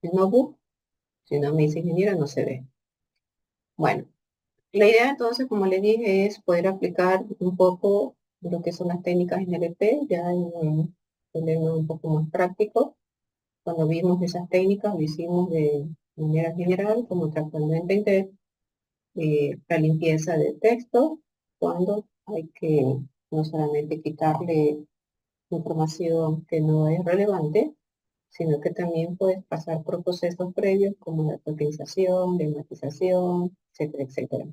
el notebook. Si no me dice ingeniera, no se ve. Bueno, la idea entonces, como le dije, es poder aplicar un poco lo que son las técnicas en NLP, ya en un problema un poco más práctico. Cuando vimos esas técnicas, lo hicimos de manera general, como tratando de entender la limpieza del texto, cuando hay que no solamente quitarle información que no es relevante, sino que también puedes pasar por procesos previos como la tokenización, lematización, etcétera, etcétera.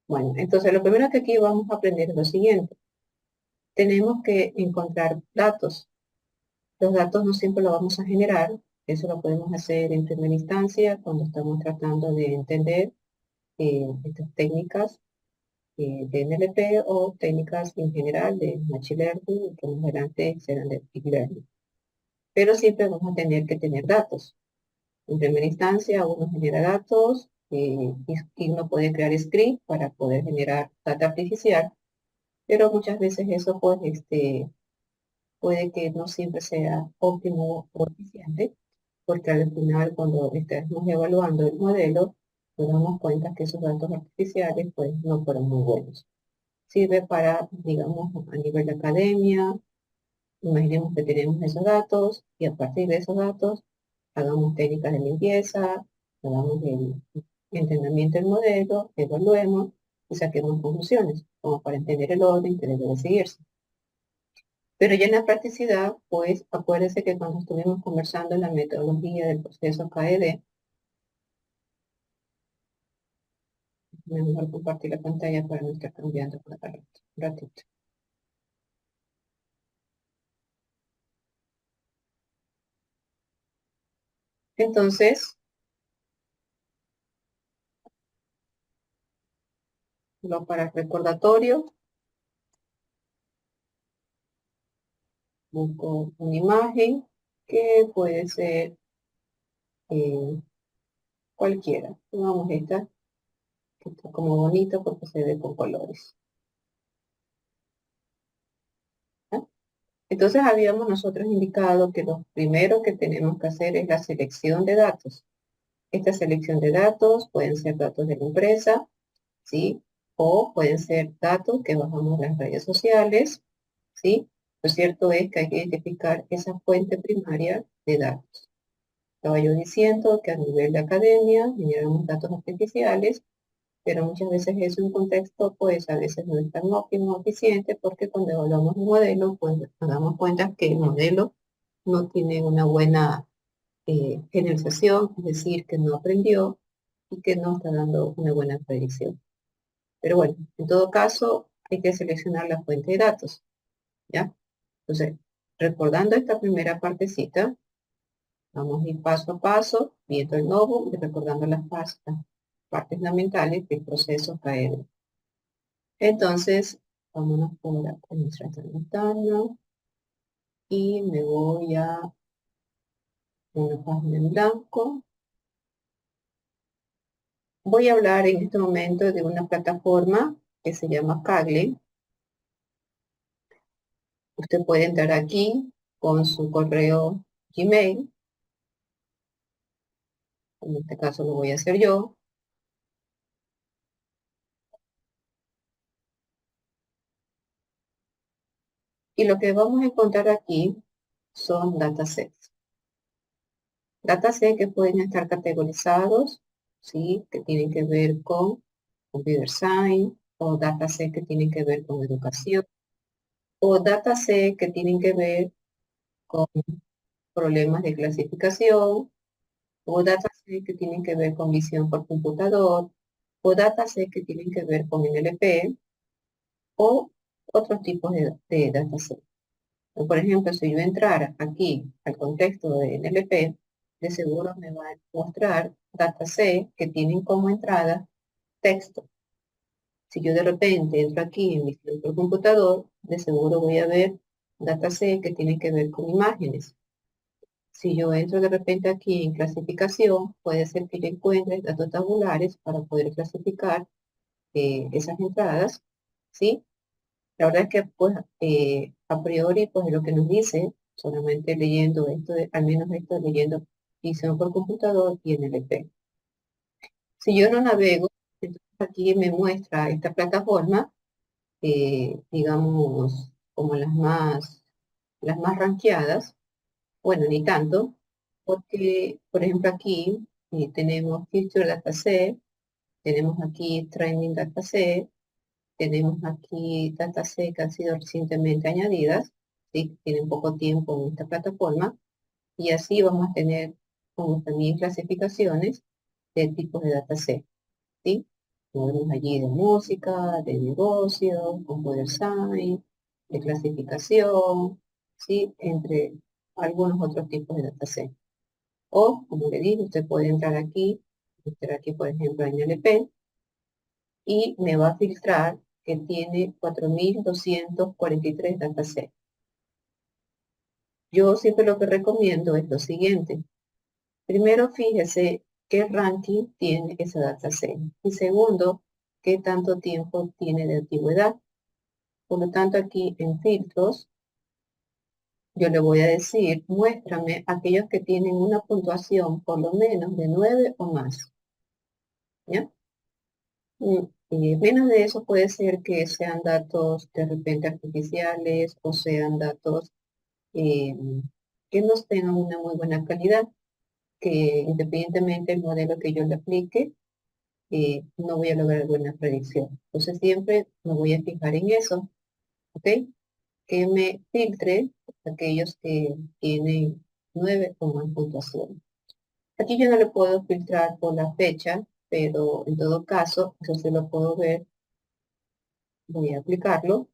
Bueno, entonces lo primero que aquí vamos a aprender es lo siguiente. Tenemos que encontrar datos. Los datos no siempre los vamos a generar. Eso lo podemos hacer en primera instancia cuando estamos tratando de entender estas técnicas de NLP o técnicas en general de Machine Learning, que más adelante serán de Deep Learning. Pero siempre vamos a tener que tener datos. En primera instancia, uno genera datos y uno puede crear script para poder generar data artificial, pero muchas veces eso pues, puede que no siempre sea óptimo o eficiente, porque al final cuando estamos evaluando el modelo, nos damos cuenta que esos datos artificiales pues no fueron muy buenos. Sirve para, digamos, a nivel de academia, imaginemos que tenemos esos datos y a partir de esos datos hagamos técnicas de limpieza, hagamos el entendimiento del modelo, evaluemos y saquemos conclusiones, como para entender el orden que debe de seguirse. Pero ya en la practicidad, pues acuérdense que cuando estuvimos conversando en la metodología del proceso KED, mejor compartir la pantalla para no estar cambiando cada rato, un ratito. Entonces, lo para recordatorio, busco una imagen que puede ser eh, cualquiera. Pongamos esta, que está como bonita porque se ve con colores. ¿Ya? Entonces habíamos nosotros indicado que lo primero que tenemos que hacer es la selección de datos. Esta selección de datos pueden ser datos de la empresa, ¿sí? O pueden ser datos que bajamos de las redes sociales, ¿sí? Lo cierto es que hay que identificar esa fuente primaria de datos. Estaba yo diciendo que a nivel de academia generamos datos artificiales, pero muchas veces eso en contexto, pues a veces no es tan óptimo o eficiente, porque cuando evaluamos un modelo, pues nos damos cuenta que el modelo no tiene una buena generalización, es decir, que no aprendió y que no está dando una buena predicción. Pero bueno, en todo caso, hay que seleccionar la fuente de datos, ¿ya? Entonces, recordando esta primera partecita, vamos a ir paso a paso, viendo el nodo y recordando las partes fundamentales del proceso KL. Entonces, vámonos por la administración ventana y me voy a una página en blanco. Voy a hablar en este momento de una plataforma que se llama Kaggle. Usted puede entrar aquí con su correo Gmail. En este caso lo voy a hacer yo. Y lo que vamos a encontrar aquí son datasets. Datasets que pueden estar categorizados, ¿sí? Que tienen que ver con computer science, o datasets que tienen que ver con educación, o datasets que tienen que ver con problemas de clasificación, o datasets que tienen que ver con visión por computador, o datasets que tienen que ver con NLP, o otros tipos de datasets. Por ejemplo, si yo entrara aquí al contexto de NLP, de seguro me va a mostrar datasets que tienen como entrada texto. Si yo de repente entro aquí en mi por computador, de seguro voy a ver datasets que tienen que ver con imágenes. Si yo entro de repente aquí en clasificación, puede ser que yo encuentre datos tabulares para poder clasificar esas entradas, ¿sí? La verdad es que, pues, a priori, pues, lo que nos dice, solamente leyendo esto, al menos esto leyendo y sea por computador y NLP. Si yo no navego, entonces aquí me muestra esta plataforma, digamos, como las más rankeadas. Bueno, ni tanto, porque, por ejemplo, aquí tenemos Future Dataset, tenemos aquí Training Dataset, tenemos aquí Dataset que han sido recientemente añadidas, ¿sí? Tienen poco tiempo en esta plataforma, y así vamos a tener como también clasificaciones de tipos de dataset, ¿sí? Tenemos allí de música, de negocio, computer science, de clasificación, ¿sí? Entre algunos otros tipos de dataset. O, como le dije, usted puede entrar aquí, por ejemplo, en NLP, y me va a filtrar que tiene 4.243 datasets. Yo siempre lo que recomiendo es lo siguiente. Primero, fíjese qué ranking tiene esa dataset. Y segundo, qué tanto tiempo tiene de antigüedad. Por lo tanto, aquí en filtros, yo le voy a decir, muéstrame aquellos que tienen una puntuación por lo menos de 9 o más. ¿Ya? Y menos de eso puede ser que sean datos de repente artificiales o sean datos eh, que no tengan una muy buena calidad, que independientemente del modelo que yo le aplique, no voy a lograr buena predicción. Entonces siempre me voy a fijar en eso, ¿ok? Que me filtre aquellos que tienen 9 o más puntuación. Aquí yo no le puedo filtrar por la fecha, pero en todo caso, eso se lo puedo ver. Voy a aplicarlo.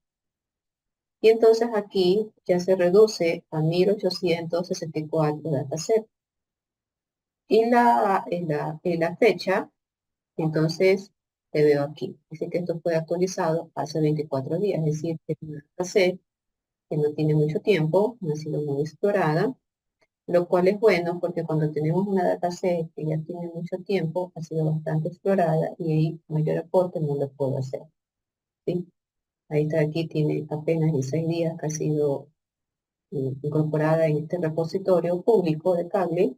Y entonces aquí ya se reduce a 1.864 datasets. Y la fecha, entonces, te veo aquí. Dice que esto fue actualizado hace 24 días, es decir, que es una dataset que no tiene mucho tiempo, no ha sido muy explorada, lo cual es bueno porque cuando tenemos una dataset que ya tiene mucho tiempo, ha sido bastante explorada y ahí mayor aporte no lo puedo hacer, ¿sí? Ahí está, aquí tiene apenas 16 días que ha sido incorporada en este repositorio público de cable.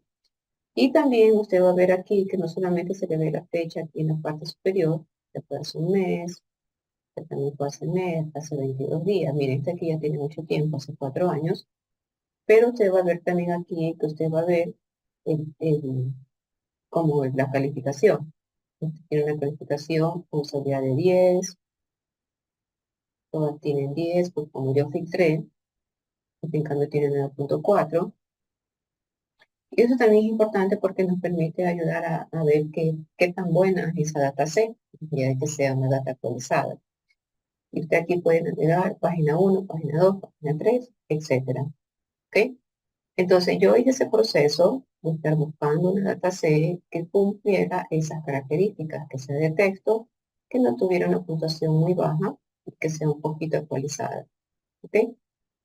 Y también usted va a ver aquí que no solamente se le ve la fecha aquí en la parte superior, que puede ser un mes, que también puede ser mes, hace 22 días. Miren, este aquí ya tiene mucho tiempo, hace 4 años. Pero usted va a ver también aquí que usted va a ver como la calificación. Usted tiene una calificación con usabilidad de 10, todas tienen 10, pues como yo filtré, este en cambio tiene 9.4. Y eso también es importante porque nos permite ayudar a ver qué tan buena es esa dataset, ya de que sea una data actualizada. Y usted aquí puede navegar página 1, página 2, página 3, etcétera. ¿Ok? Entonces yo hice ese proceso de estar buscando una dataset que cumpliera esas características, que sea de texto, que no tuviera una puntuación muy baja y que sea un poquito actualizada. ¿Ok?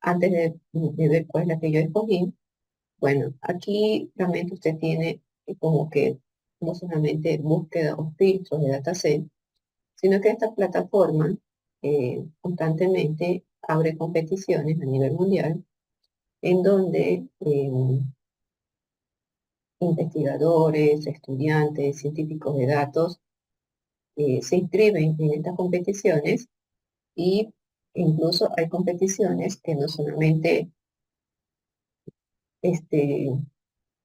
Antes de ver cuál es la que yo escogí, bueno, aquí realmente usted tiene como que no solamente búsqueda o filtros de dataset, sino que esta plataforma constantemente abre competiciones a nivel mundial en donde investigadores, estudiantes, científicos de datos se inscriben en estas competiciones, y incluso hay competiciones que no solamente este,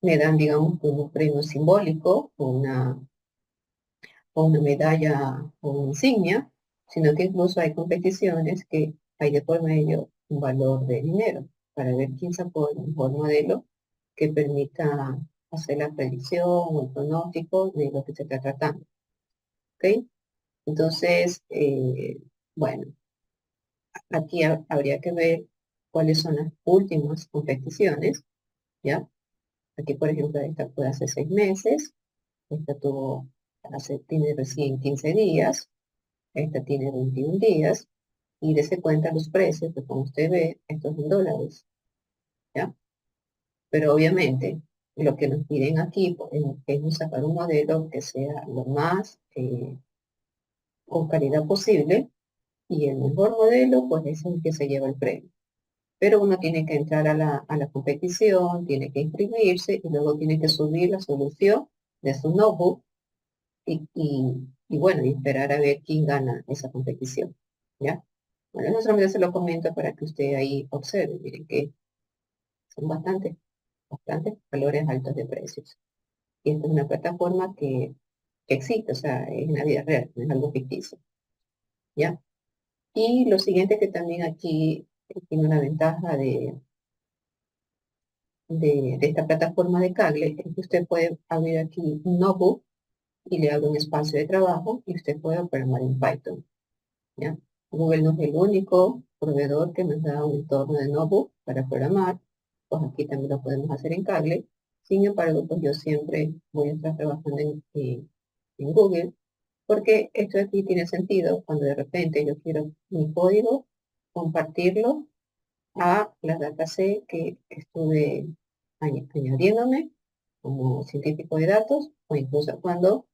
me dan, digamos, un premio simbólico, o una medalla o una insignia, sino que incluso hay competiciones que hay de por medio un valor de dinero para ver quién sacó el mejor modelo que permita hacer la predicción o el pronóstico de lo que se está tratando. ¿Ok? Entonces, bueno, aquí habría que ver cuáles son las últimas competiciones, ¿ya? Aquí, por ejemplo, esta fue hace 6 meses, esta tiene recién 15 días, esta tiene 21 días, y dése cuenta los precios, que como usted ve, esto es en dólares, ¿ya? Pero obviamente, lo que nos piden aquí pues, es sacar un modelo que sea lo más con calidad posible, y el mejor modelo, pues es el que se lleva el premio. pero uno tiene que entrar a la competición, tiene que inscribirse y luego tiene que subir la solución de su notebook y bueno, y esperar a ver quién gana esa competición, ¿ya? Bueno, eso solamente se lo comento para que usted ahí observe, miren que son bastantes valores altos de precios. Y esta es una plataforma que existe, o sea, es en la vida real, no es algo ficticio, ¿ya? Y lo siguiente que también aquí tiene una ventaja de esta plataforma de Kaggle es que usted puede abrir aquí un notebook y le abre un espacio de trabajo y usted puede programar en Python, ¿ya? Google no es el único proveedor que nos da un entorno de notebook para programar, pues aquí también lo podemos hacer en Kaggle. Sin embargo, pues yo siempre voy a estar trabajando en Google, porque esto aquí tiene sentido cuando de repente yo quiero mi código, compartirlo a las datasets que estuve añadiéndome como científico de datos, o incluso cuando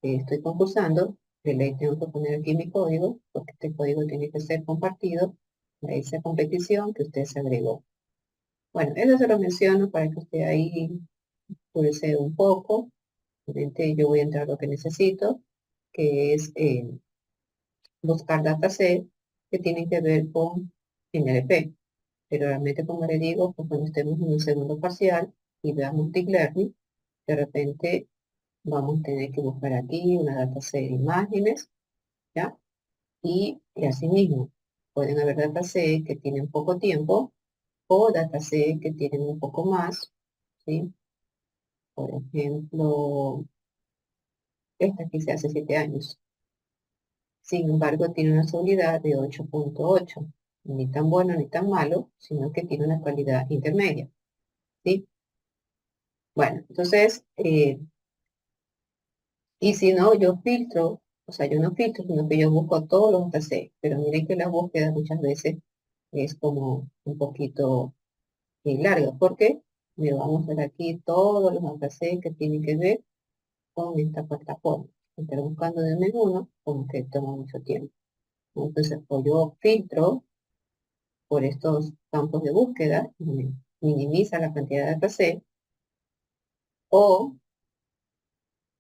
estoy concursando, de ley tengo que poner aquí mi código, porque este código tiene que ser compartido a esa competición que usted se agregó. Bueno, eso se lo menciono para que usted ahí pulse un poco. Obviamente yo voy a entrar lo que necesito, que es buscar datasets que tienen que ver con NLP. Pero realmente, como le digo, pues cuando estemos en un segundo parcial y veamos Deep Learning, de repente vamos a tener que buscar aquí una dataset de imágenes, ¿ya? Y asimismo, pueden haber datasets que tienen poco tiempo o datasets que tienen un poco más, ¿sí? Por ejemplo, esta aquí se hace 7 años. Sin embargo, tiene una seguridad de 8.8, ni tan bueno ni tan malo, sino que tiene una calidad intermedia, ¿sí? Bueno, entonces, y si no, yo filtro, o sea, yo no filtro, sino que yo busco todos los datasets, pero miren que la búsqueda muchas veces es como un poquito larga, porque me vamos a ver aquí todos los datasets que tienen que ver con esta plataforma. Estar buscando de uno en uno, como que toma mucho tiempo. Entonces, o yo filtro por estos campos de búsqueda, y minimiza la cantidad de datasets, o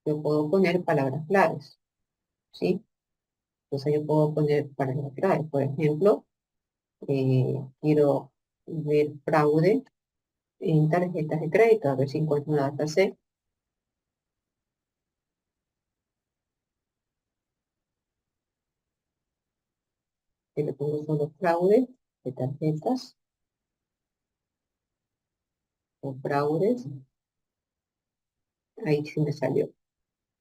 yo puedo poner palabras claves, ¿sí? Entonces yo puedo poner palabras claves. Por ejemplo, quiero ver fraude en tarjetas de crédito, a ver si encuentro una dataset. Que le pongo solo fraude de tarjetas o fraudes. Ahí sí me salió,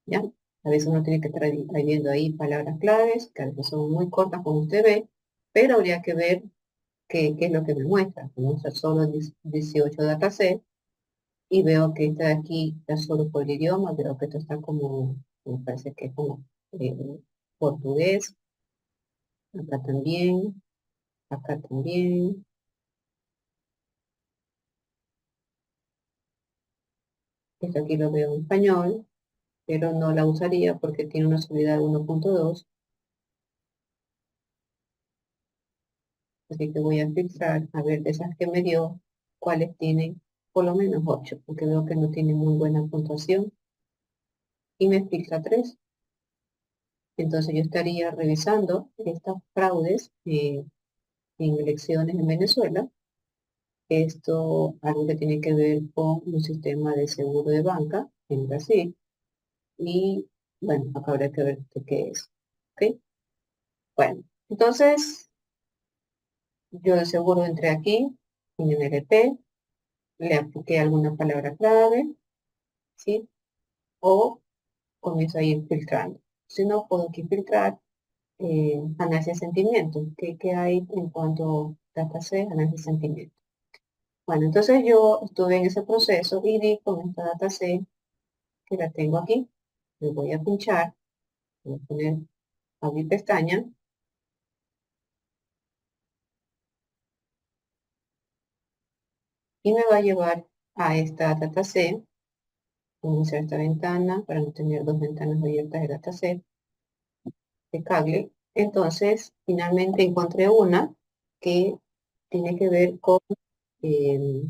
¿ya? A veces uno tiene que estar ahí viendo ahí palabras claves, que a veces son muy cortas como usted ve, pero habría que ver qué es lo que me muestra. Me muestra solo 18 datasets y veo que esta de aquí está solo por el idioma, veo que esto está como, me parece que es como eh, portugués, acá también, esto aquí lo veo en español, pero no la usaría porque tiene una subida de 1.2, así que voy a filtrar a ver de esas que me dio, cuáles tienen por lo menos 8, porque veo que no tienen muy buena puntuación, y me filtra 3. Entonces yo estaría revisando estas fraudes en elecciones en Venezuela. Esto, algo que tiene que ver con un sistema de seguro de banca en Brasil. Y bueno, acá habrá que ver de qué es. ¿Ok? Bueno, entonces yo de seguro entré aquí en NLP, le apliqué alguna palabra clave, ¿sí? O comienzo a ir filtrando. Si no, puedo aquí filtrar análisis de sentimientos. ¿Qué hay en cuanto a dataset, análisis de sentimientos? Bueno, entonces yo estuve en ese proceso y di con esta dataset que la tengo aquí. Le voy a pinchar, voy a poner abrir pestaña y me va a llevar a esta dataset. Voy a iniciar esta ventana para no tener dos ventanas abiertas de dataset de Kaggle. Entonces, finalmente encontré una que tiene que ver con eh,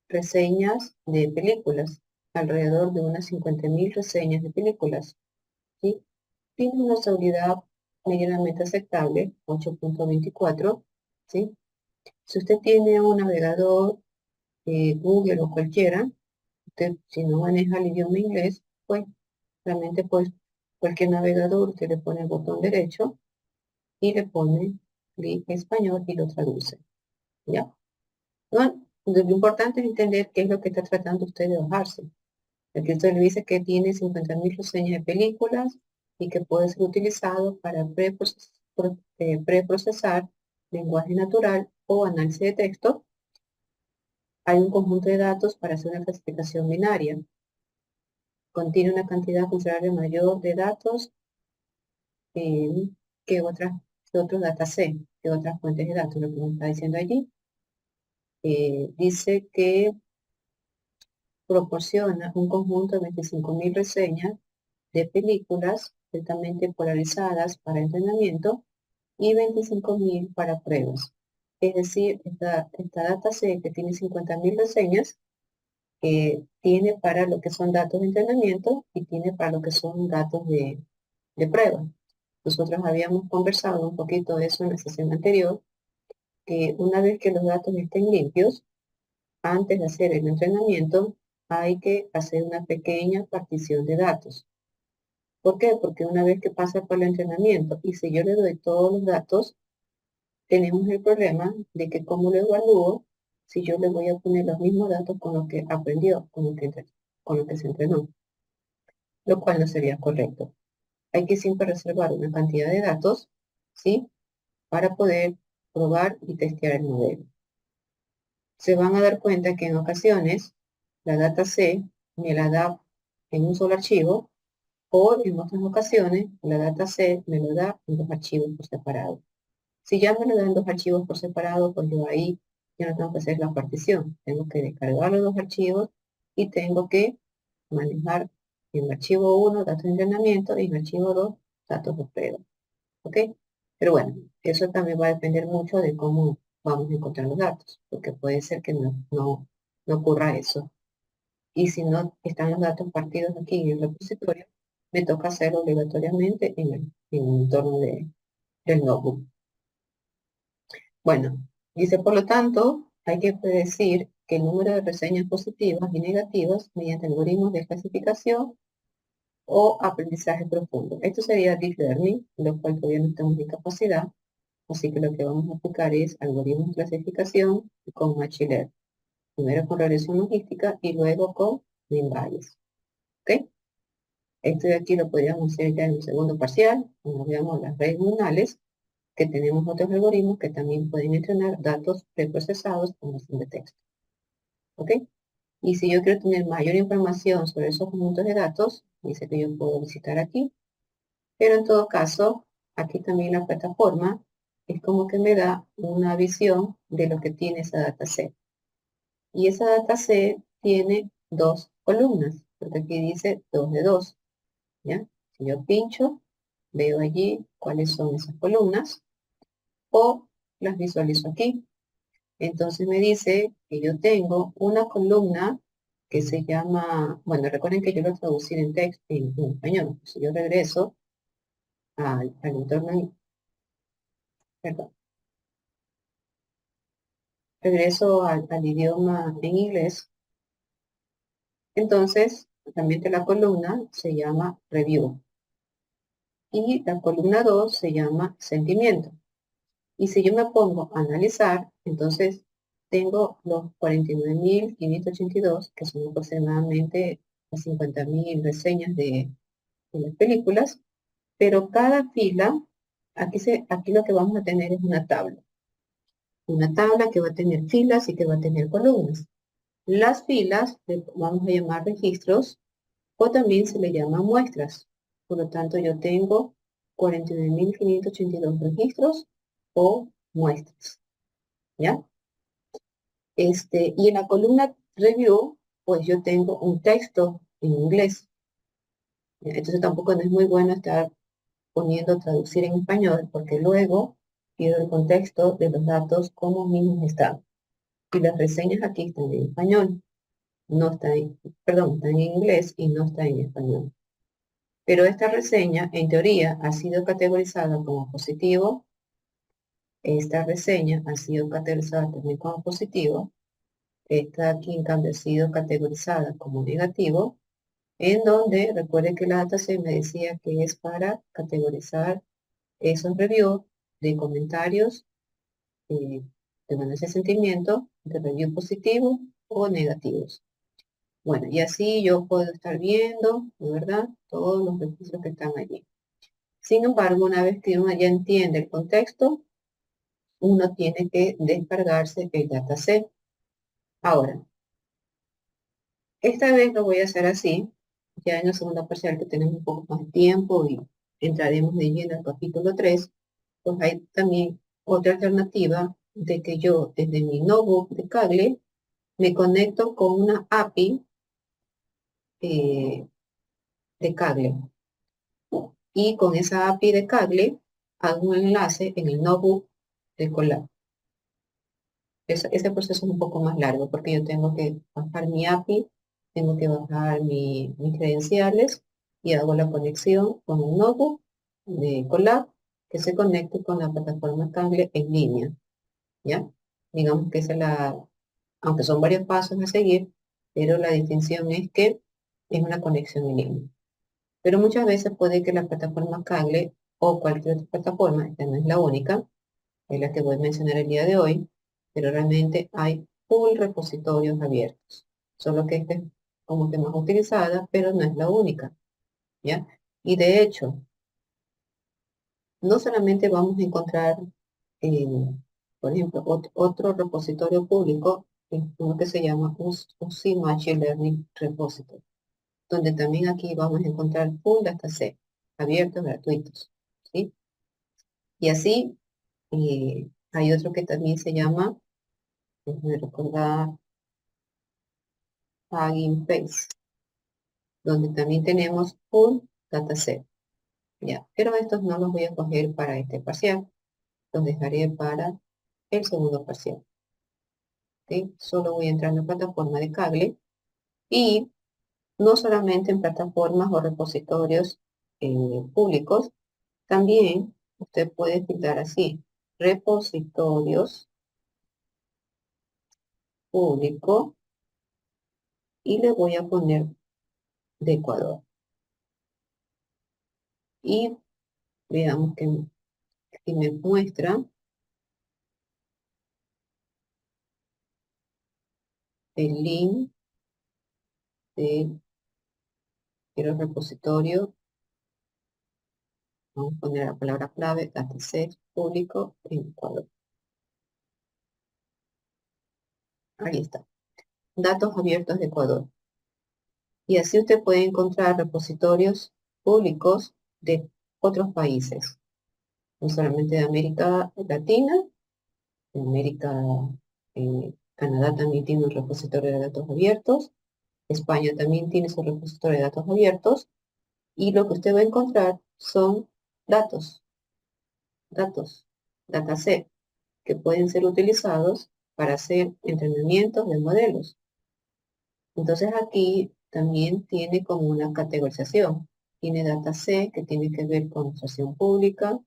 reseñas de películas, alrededor de unas 50.000 reseñas de películas, ¿sí? Tiene una seguridad medianamente aceptable, 8.24, ¿sí? Si usted tiene un navegador, Google o cualquiera, usted si no maneja el idioma inglés, pues realmente pues cualquier navegador usted le pone el botón derecho y le pone clic en español y lo traduce, ¿ya? Bueno, lo importante es entender qué es lo que está tratando usted de bajarse. Aquí usted le dice que tiene 50.000 reseñas de películas y que puede ser utilizado para preprocesar lenguaje natural o análisis de texto. Hay un conjunto de datos para hacer una clasificación binaria. Contiene una cantidad considerable mayor de datos eh, que otros datasets, que otras fuentes de datos, lo que me está diciendo allí. Dice que proporciona un conjunto de 25.000 reseñas de películas altamente polarizadas para entrenamiento y 25.000 para pruebas. Es decir, esta dataset que tiene 50.000 reseñas, tiene para lo que son datos de entrenamiento y tiene para lo que son datos de prueba. Nosotros habíamos conversado un poquito de eso en la sesión anterior, que una vez que los datos estén limpios, antes de hacer el entrenamiento, hay que hacer una pequeña partición de datos. ¿Por qué? Porque una vez que pasa por el entrenamiento y si yo le doy todos los datos, tenemos el problema de que cómo lo evalúo si yo le voy a poner los mismos datos con los que aprendió, con lo que se entrenó, lo cual no sería correcto. Hay que siempre reservar una cantidad de datos, ¿sí? Para poder probar y testear el modelo. Se van a dar cuenta que en ocasiones la data C me la da en un solo archivo o en otras ocasiones la data C me lo da en dos archivos por separado. Si ya me lo dan dos archivos por separado, pues yo ahí ya no tengo que hacer la partición. Tengo que descargar los dos archivos y tengo que manejar en el archivo 1 datos de entrenamiento y en el archivo 2 datos de prueba. ¿Ok? Pero bueno, eso también va a depender mucho de cómo vamos a encontrar los datos, porque puede ser que no ocurra eso. Y si no están los datos partidos aquí en el repositorio, me toca hacerlo obligatoriamente en el entorno del notebook. Bueno, dice, por lo tanto, hay que predecir que el número de reseñas positivas y negativas mediante algoritmos de clasificación o aprendizaje profundo. Esto sería Deep Learning, lo cual todavía no estamos en capacidad, así que lo que vamos a aplicar es algoritmos de clasificación con Machine Learning. Primero con regresión logística y luego con Mean Bias. ¿Ok? Esto de aquí lo podríamos hacer ya en un segundo parcial, cuando veamos las redes neuronales, que tenemos otros algoritmos que también pueden entrenar datos preprocesados con versión de texto. ¿Ok? Y si yo quiero tener mayor información sobre esos conjuntos de datos, dice que yo puedo visitar aquí, pero en todo caso, aquí también la plataforma es como que me da una visión de lo que tiene esa dataset. Y esa dataset tiene dos columnas, porque aquí dice 2 de 2, ¿ya? Si yo pincho, veo allí cuáles son esas columnas o las visualizo aquí. Entonces me dice que yo tengo una columna que se llama, bueno, recuerden que yo lo traducí en texto en español. Si yo regreso al entorno, perdón, regreso al idioma en inglés, entonces realmente la columna se llama review y la columna 2 se llama sentimiento. Y si yo me pongo a analizar, entonces tengo los 49.582, que son aproximadamente las 50.000 reseñas de las películas, pero cada fila, aquí lo que vamos a tener es una tabla. Una tabla que va a tener filas y que va a tener columnas. Las filas vamos a llamar registros o también se le llama muestras. Por lo tanto, yo tengo 49.582 registros o muestras. ¿Ya? Y en la columna review, pues yo tengo un texto en inglés. ¿Ya? Entonces tampoco no es muy bueno estar poniendo traducir en español, porque luego pido el contexto de los datos como mismos están. Y las reseñas aquí están en español, no están perdón, están en inglés y no están en español. Pero esta reseña, en teoría, ha sido categorizada como positivo. Esta reseña ha sido categorizada también como positivo. Esta aquí, en cambio, ha sido categorizada como negativo, en donde, recuerde que la dataset me decía que es para categorizar esos reviews de comentarios eh, de ganancia de sentimiento, de review positivos o negativos. Bueno, y así yo puedo estar viendo, de verdad, todos los registros que están allí. Sin embargo, una vez que uno ya entiende el contexto, uno tiene que descargarse el dataset. Ahora, esta vez lo voy a hacer así, ya en la segunda parcial que tenemos un poco más de tiempo y entraremos de lleno al capítulo 3, pues hay también otra alternativa de que yo desde mi notebook de Kaggle me conecto con una API de Kaggle y con esa API de Kaggle hago un enlace en el notebook de Colab. Ese proceso es un poco más largo porque yo tengo que bajar mi API, tengo que bajar mis credenciales y hago la conexión con un notebook de Colab que se conecte con la plataforma Kaggle en línea, ¿ya? Digamos que esa es aunque son varios pasos a seguir, pero la distinción es que es una conexión en línea. Pero muchas veces puede que la plataforma Kaggle o cualquier otra plataforma, esta no es la única, es la que voy a mencionar el día de hoy, pero realmente hay full repositorios abiertos. Solo que esta es como que más utilizada, pero no es la única, ¿ya? Y de hecho, no solamente vamos a encontrar, eh, por ejemplo, otro repositorio público, uno que se llama UC Machine Learning Repository, donde también aquí vamos a encontrar full dataset, abiertos, gratuitos, ¿sí? Y así, hay otro que también se llama, déjame recordar, Hugging Face, donde también tenemos un dataset. Ya, pero estos no los voy a coger para este parcial, los dejaré para el segundo parcial. ¿Ok? Solo voy a entrar en la plataforma de Kaggle y no solamente en plataformas o repositorios públicos, también usted puede filtrar así, repositorios público y le voy a poner de Ecuador. Y veamos que me muestra el link de quiero repositorio, vamos a poner la palabra clave, dataset público en Ecuador. Ahí está, datos abiertos de Ecuador. Y así usted puede encontrar repositorios públicos de otros países, no solamente de América Latina, de América, Canadá también tiene un repositorio de datos abiertos, España también tiene su repositorio de datos abiertos, y lo que usted va a encontrar son datos, dataset, que pueden ser utilizados para hacer entrenamientos de modelos. Entonces aquí también tiene como una categorización. Tiene dataset que tiene que ver con administración pública,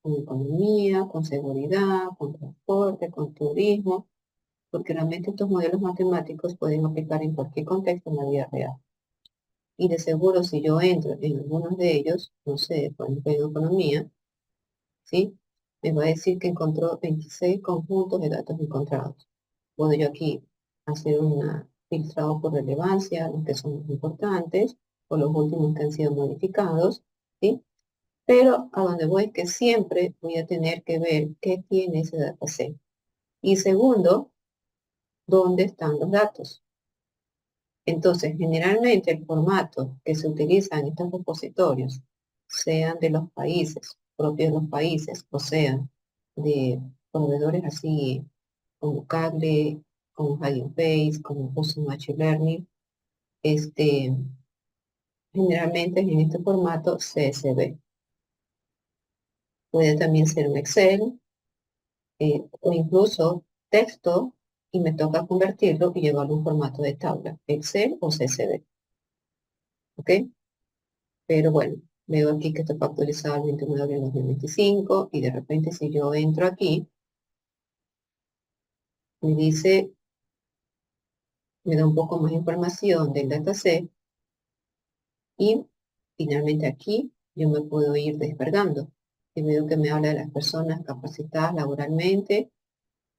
con economía, con seguridad, con transporte, con turismo, porque realmente estos modelos matemáticos pueden aplicar en cualquier contexto en la vida real. Y de seguro si yo entro en algunos de ellos, no sé, por ejemplo en economía, ¿sí? Me va a decir que encontró 26 conjuntos de datos encontrados. Puedo yo aquí hacer un filtrado por relevancia, los que son más importantes, o los últimos que han sido modificados, ¿sí? Pero a donde voy es que siempre voy a tener que ver qué tiene ese dataset. Y segundo, dónde están los datos. Entonces, generalmente el formato que se utiliza en estos repositorios, sean de los países, propios de los países, o sean de proveedores así como Kaggle, como Hugging Face, como Custom Machine Learning, este, generalmente es en este formato CSV. Puede también ser un Excel, o incluso texto y me toca convertirlo y llevarlo a un formato de tabla, Excel o CSV, ¿ok? Pero bueno, veo aquí que está actualizado el 21 de abril de 2025 y de repente si yo entro aquí, me dice, me da un poco más información del dataset y finalmente aquí yo me puedo ir descargando. Y veo que me habla de las personas capacitadas laboralmente,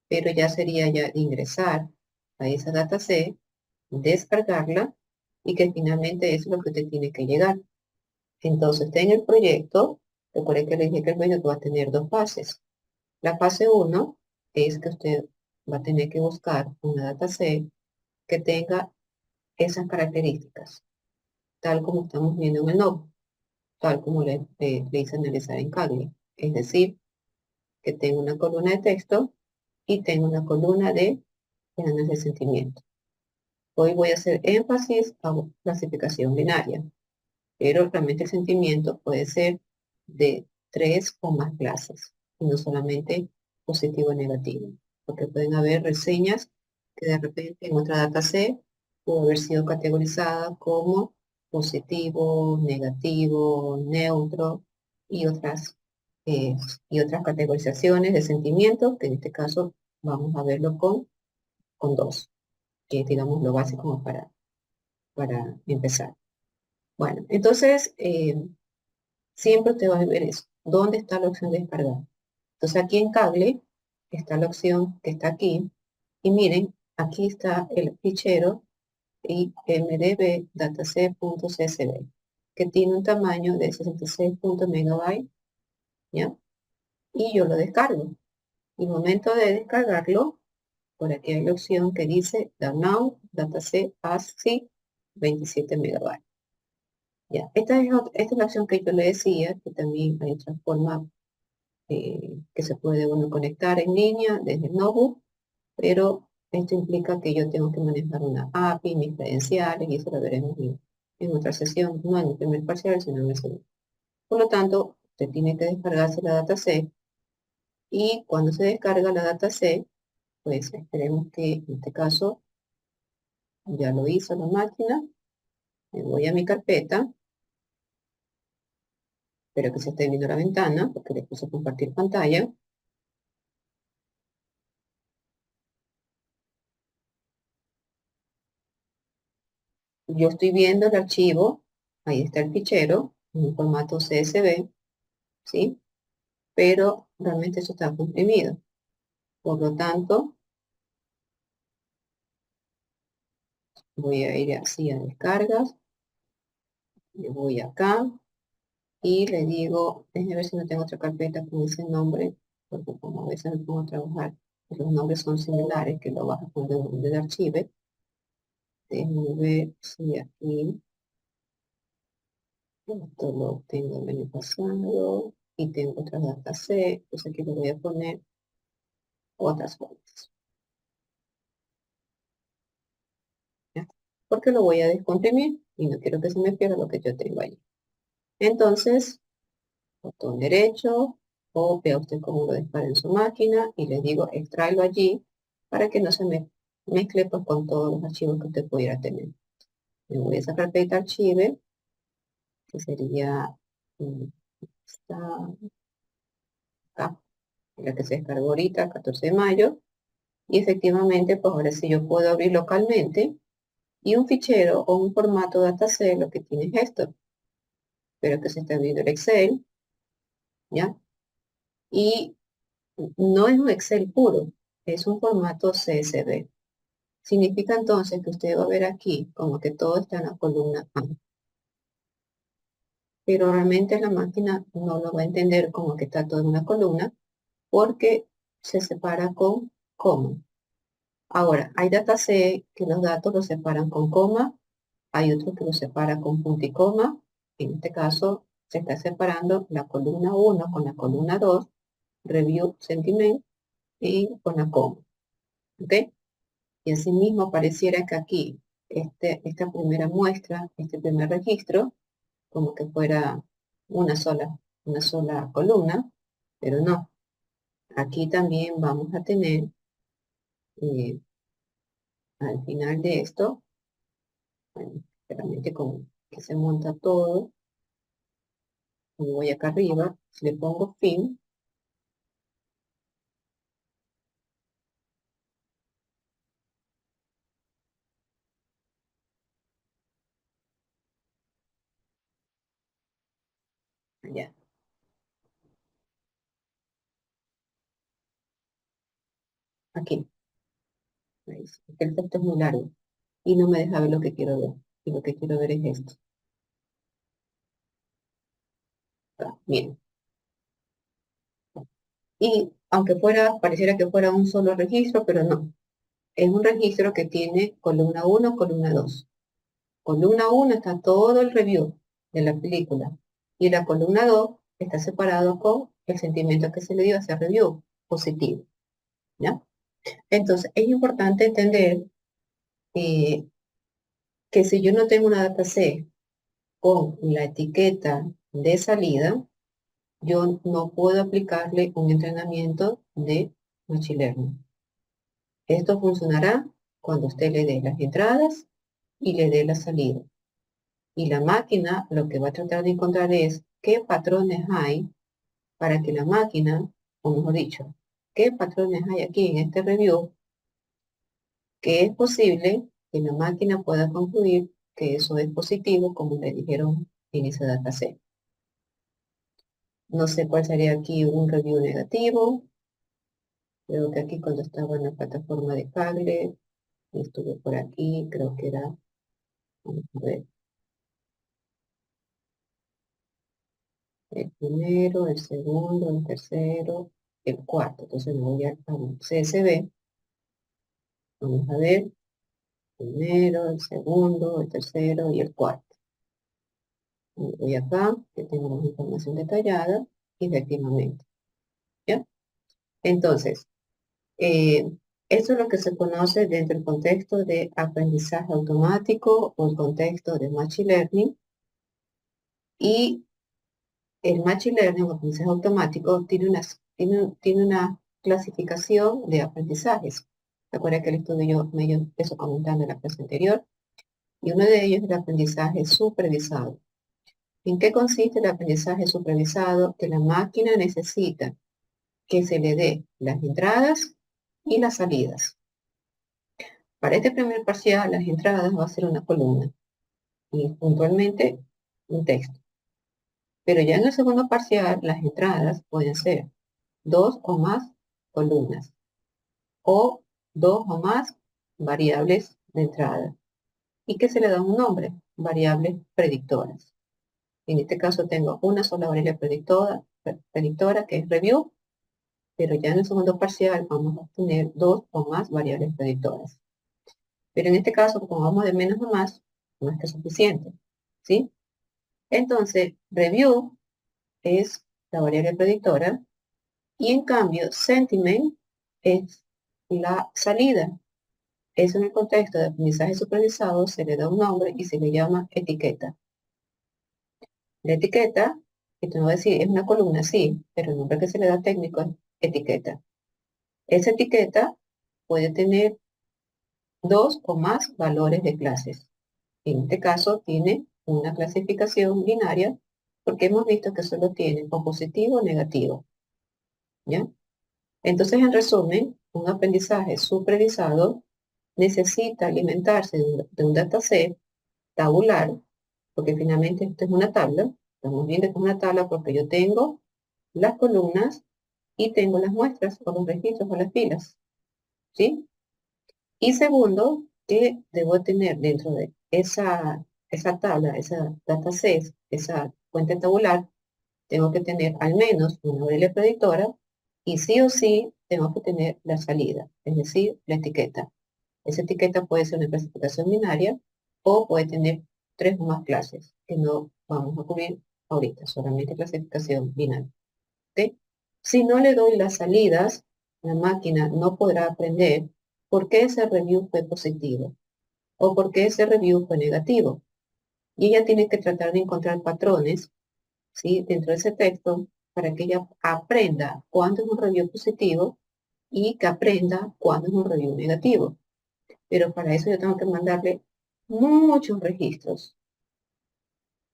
pero ya sería ya de ingresar a esa dataset, descargarla y que finalmente es lo que te tiene que llegar. Entonces, está en el proyecto, recuerde que le dije que el proyecto va a tener dos fases. La fase uno es que usted va a tener que buscar una dataset que tenga esas características, tal como estamos viendo en el nodo, tal como le hice analizar en Kaggle. Es decir, que tenga una columna de texto y tenga una columna de análisis de sentimiento. Hoy voy a hacer énfasis a clasificación binaria, pero realmente el sentimiento puede ser de tres o más clases, y no solamente positivo o negativo, porque pueden haber reseñas que de repente en otra dataset pudo haber sido categorizada como positivo, negativo, neutro y eh, y otras categorizaciones de sentimientos, que en este caso vamos a verlo con dos, que es, digamos, lo básico como para empezar. Bueno, entonces, siempre te va a ver eso. ¿Dónde está la opción de descargar? Entonces aquí en cable está la opción que está aquí. Y miren, aquí está el fichero imdb dataset.csv, que tiene un tamaño de 66 megabytes, ¿ya? Y yo lo descargo. Y al momento de descargarlo, por aquí hay la opción que dice Download Dataset ASCII 27 megabytes. Ya, esta es la opción que yo le decía, que también hay otra forma que se puede uno conectar en línea desde el notebook, pero esto implica que yo tengo que manejar una API, mis credenciales, y eso lo veremos en otra sesión, no en el primer parcial, sino en el segundo. Por lo tanto, usted tiene que descargarse la dataset, y cuando se descarga la dataset, pues esperemos que en este caso ya lo hizo la máquina. Me voy a mi carpeta, espero que se esté viendo la ventana, porque le puse compartir pantalla. Yo estoy viendo el archivo, ahí está el fichero, en un formato CSV, ¿sí? Pero realmente eso está comprimido. Por lo tanto, voy a ir así a descargas, le voy acá y le digo, déjeme ver si no tengo otra carpeta con ese nombre, porque como a veces me pongo a trabajar, los nombres son similares, que lo vas a poner de archivo. Déjeme ver si aquí, esto lo tengo el año pasado, y tengo otra dataset, pues aquí le voy a poner otras fuentes, ¿ya? Porque lo voy a descomprimir y no quiero que se me pierda lo que yo tengo allí. Entonces, botón derecho, o vea usted cómo lo dispara en su máquina y le digo extraerlo allí para que no se me mezcle pues, con todos los archivos que usted pudiera tener. Me voy a esa carpeta archive, que sería mm, esta acá, la que se descargó ahorita, 14 de mayo, y efectivamente, pues ahora sí yo puedo abrir localmente, y un fichero o un formato dataset lo que tiene es esto. Espero que se esté viendo el Excel, ¿ya? Y no es un Excel puro, es un formato CSV. Significa entonces que usted va a ver aquí como que todo está en la columna A, pero realmente la máquina no lo va a entender como que está todo en una columna porque se separa con coma. Ahora, hay dataset que los datos los separan con coma, hay otros que los separan con punto y coma. En este caso, se está separando la columna 1 con la columna 2, review sentiment, y con la coma. ¿Ok? Y asimismo pareciera que aquí, esta primera muestra, este primer registro, como que fuera una sola columna, pero no. Aquí también vamos a tener, eh, al final de esto, bueno, realmente con que se monta todo, me voy acá arriba, le pongo fin, allá, aquí. ¿Veis? El texto es muy largo y no me deja ver lo que quiero ver. Y lo que quiero ver es esto. Bien. Y aunque pareciera que fuera un solo registro, pero no. Es un registro que tiene columna uno, columna 2. Columna uno está todo el review de la película. Y la columna 2 está separado con el sentimiento que se le dio a ese review positivo. ¿Ya? Entonces, es importante entender eh, que si yo no tengo una dataset con la etiqueta de salida, yo no puedo aplicarle un entrenamiento de Machine Learning. Esto funcionará cuando usted le dé las entradas y le dé la salida. Y la máquina lo que va a tratar de encontrar es qué patrones hay para que la máquina, o mejor dicho, qué patrones hay aquí en este review que es posible que la máquina pueda concluir que eso es positivo, como le dijeron en ese dataset. No sé cuál sería aquí un review negativo. Creo que aquí cuando estaba en la plataforma de cable, estuve por aquí, creo que era, vamos a ver, el primero, el segundo, el tercero, el cuarto. Entonces me voy a CSV, vamos a ver, primero, el segundo, el tercero y el cuarto. Me voy acá, que tengo más información detallada, y efectivamente, ¿ya? Entonces, eh, eso es lo que se conoce dentro del contexto de aprendizaje automático o el contexto de Machine Learning. Y el Machine Learning o aprendizaje automático tiene una clasificación de aprendizajes. Recuerda que el estudio yo me empezó comentando en la clase anterior. Y uno de ellos es el aprendizaje supervisado. ¿En qué consiste el aprendizaje supervisado? Que la máquina necesita que se le dé las entradas y las salidas. Para este primer parcial, las entradas va a ser una columna y puntualmente un texto. Pero ya en el segundo parcial, las entradas pueden ser dos o más columnas o dos o más variables de entrada y que se le da un nombre, variables predictoras. En este caso tengo una sola variable predictora que es review, pero ya en el segundo parcial vamos a tener dos o más variables predictoras. Pero en este caso, como vamos de menos a más, no está suficiente, ¿sí? Entonces, review es la variable predictora y en cambio, sentiment es la salida. Eso en el contexto de aprendizaje supervisado se le da un nombre y se le llama etiqueta. La etiqueta, que te voy a decir, es una columna, sí, pero el nombre que se le da técnico es etiqueta. Esa etiqueta puede tener dos o más valores de clases. En este caso tiene una clasificación binaria porque hemos visto que solo tiene o positivo o negativo. ¿Ya? Entonces, en resumen, un aprendizaje supervisado necesita alimentarse de un dataset tabular, porque finalmente esto es una tabla. Estamos viendo que es una tabla porque yo tengo las columnas y tengo las muestras o los registros o las filas. ¿Sí? Y segundo, que debo tener dentro de esa tabla, esa dataset, esa fuente tabular, tengo que tener al menos una variable predictora y sí o sí tengo que tener la salida, es decir, la etiqueta. Esa etiqueta puede ser una clasificación binaria o puede tener tres o más clases, que no vamos a cubrir ahorita, solamente clasificación binaria. ¿Ok? Si no le doy las salidas, la máquina no podrá aprender por qué ese review fue positivo o por qué ese review fue negativo. Y ella tiene que tratar de encontrar patrones, ¿sí? Dentro de ese texto para que ella aprenda cuándo es un review positivo y que aprenda cuándo es un review negativo. Pero para eso yo tengo que mandarle muchos registros,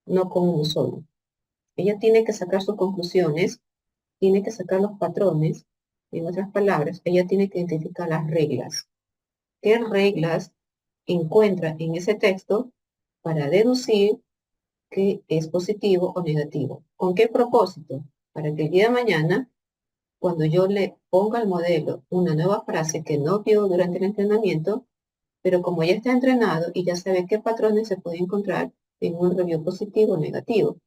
no con uno solo. Ella tiene que sacar sus conclusiones, tiene que sacar los patrones. En otras palabras, ella tiene que identificar las reglas. ¿Qué reglas encuentra en ese texto para deducir que es positivo o negativo? ¿Con qué propósito? Para que el día de mañana, cuando yo le ponga al modelo una nueva frase que no vio durante el entrenamiento, pero como ya está entrenado y ya sabe qué patrones se puede encontrar en un review positivo o negativo.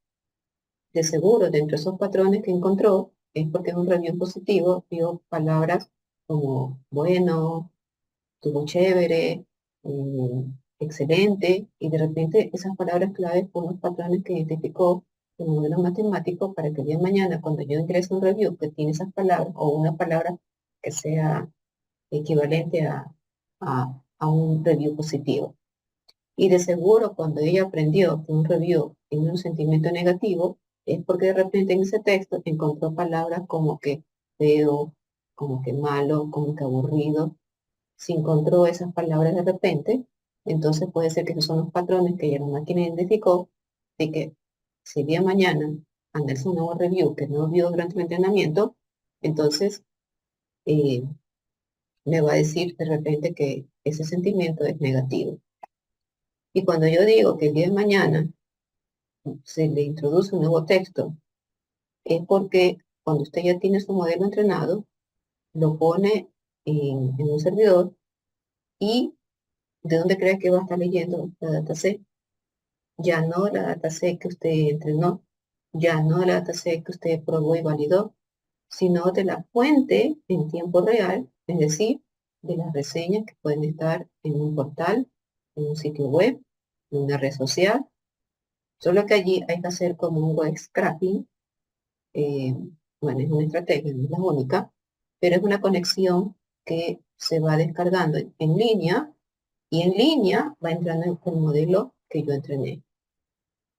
De seguro, dentro de esos patrones que encontró, es porque en un review positivo vio palabras como bueno, estuvo chévere, excelente, y de repente esas palabras claves son los patrones que identificó el modelo matemático para que el día de mañana, cuando yo ingrese un review que tiene esas palabras o una palabra que sea equivalente a un review positivo. Y de seguro, cuando ella aprendió que un review tiene un sentimiento negativo, es porque de repente en ese texto encontró palabras como que feo, como que malo, como que aburrido. Si encontró esas palabras de repente, entonces puede ser que esos son los patrones que ya la máquina identificó de que si el día de mañana anda un nuevo review que no vio durante el entrenamiento, entonces eh, me va a decir de repente que ese sentimiento es negativo. Y cuando yo digo que el día de mañana se le introduce un nuevo texto, es porque cuando usted ya tiene su modelo entrenado, lo pone en un servidor y ¿de dónde cree que va a estar leyendo la dataset? Ya no la dataset que usted entrenó, ya no la dataset que usted probó y validó, sino de la fuente en tiempo real, es decir, de las reseñas que pueden estar en un portal, en un sitio web, en una red social. Solo que allí hay que hacer como un web scraping. eh, bueno, es una estrategia, no es la única, pero es una conexión que se va descargando en línea y en línea va entrando en el modelo que yo entrené.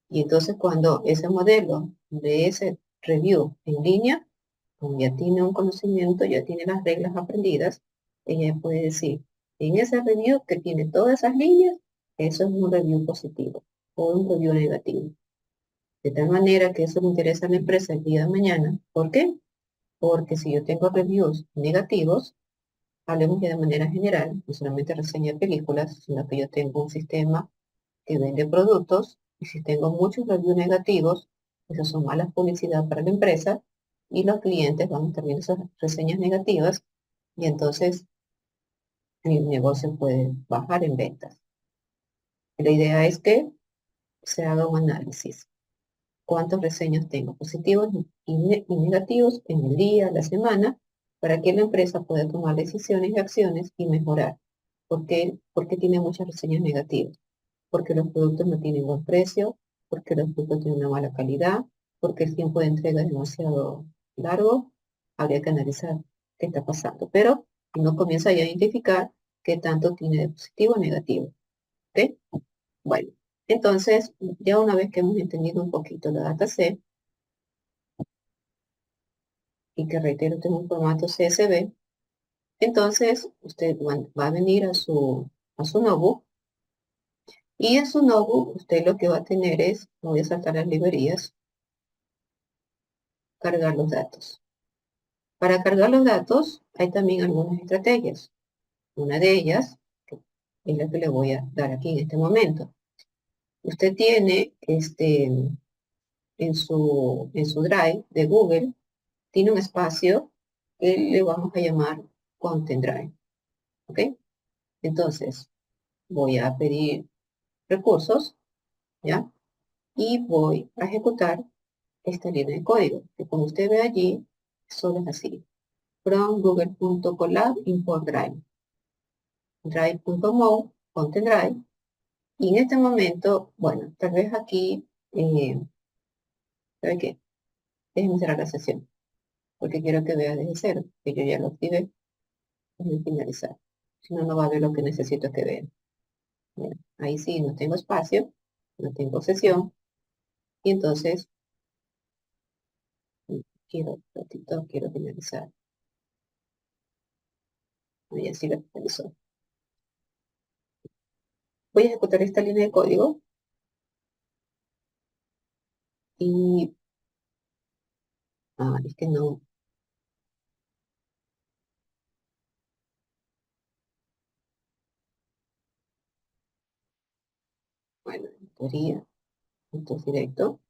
Y entonces cuando ese modelo de ese review en línea, como ya tiene un conocimiento, ya tiene las reglas aprendidas, ella puede decir, en ese review que tiene todas esas líneas, eso es un review positivo o un review negativo. De tal manera que eso le interesa a la empresa el día de mañana. ¿Por qué? Porque si yo tengo reviews negativos, hablemos ya de manera general, no solamente reseña de películas, sino que yo tengo un sistema que vende productos, y si tengo muchos reviews negativos, esas son malas publicidad para la empresa, y los clientes van a estar viendo esas reseñas negativas, y entonces el negocio puede bajar en ventas. La idea es que se haga un análisis. ¿Cuántas reseñas tengo? Positivos y negativos en el día, la semana, para que la empresa pueda tomar decisiones y acciones y mejorar. ¿Por qué tiene muchas reseñas negativas? Porque los productos no tienen buen precio, porque los productos tienen una mala calidad, porque el tiempo de entrega es demasiado largo. Habría que analizar qué está pasando. Pero uno comienza ya a identificar qué tanto tiene de positivo o negativo. ¿Ok? Bueno, entonces, ya una vez que hemos entendido un poquito la dataset, y que reitero, tengo un formato CSV, entonces usted va a venir a su notebook, y en su notebook usted lo que va a tener es, voy a saltar las librerías, cargar los datos. Para cargar los datos hay también algunas estrategias. Una de ellas que es la que le voy a dar aquí en este momento. Usted tiene en su Drive de Google, tiene un espacio que le vamos a llamar Content Drive. ¿Ok? Entonces, voy a pedir recursos, ¿ya? Y voy a ejecutar esta línea de código, que como usted ve allí, solo es así. From google.colab import drive. Drive.move, content drive. Y en este momento, bueno, tal vez aquí, ¿sabe qué? Déjenme cerrar la sesión, porque quiero que vea desde cero, que yo ya lo activé, déjenme finalizar. Si no, no va a ver lo que necesito que vean. Mira, ahí sí, no tengo espacio, no tengo sesión, y entonces quiero, ratito, quiero finalizar. Ahí así lo finalizó. Voy a ejecutar esta línea de código y, es que no, bueno, en teoría, esto es directo.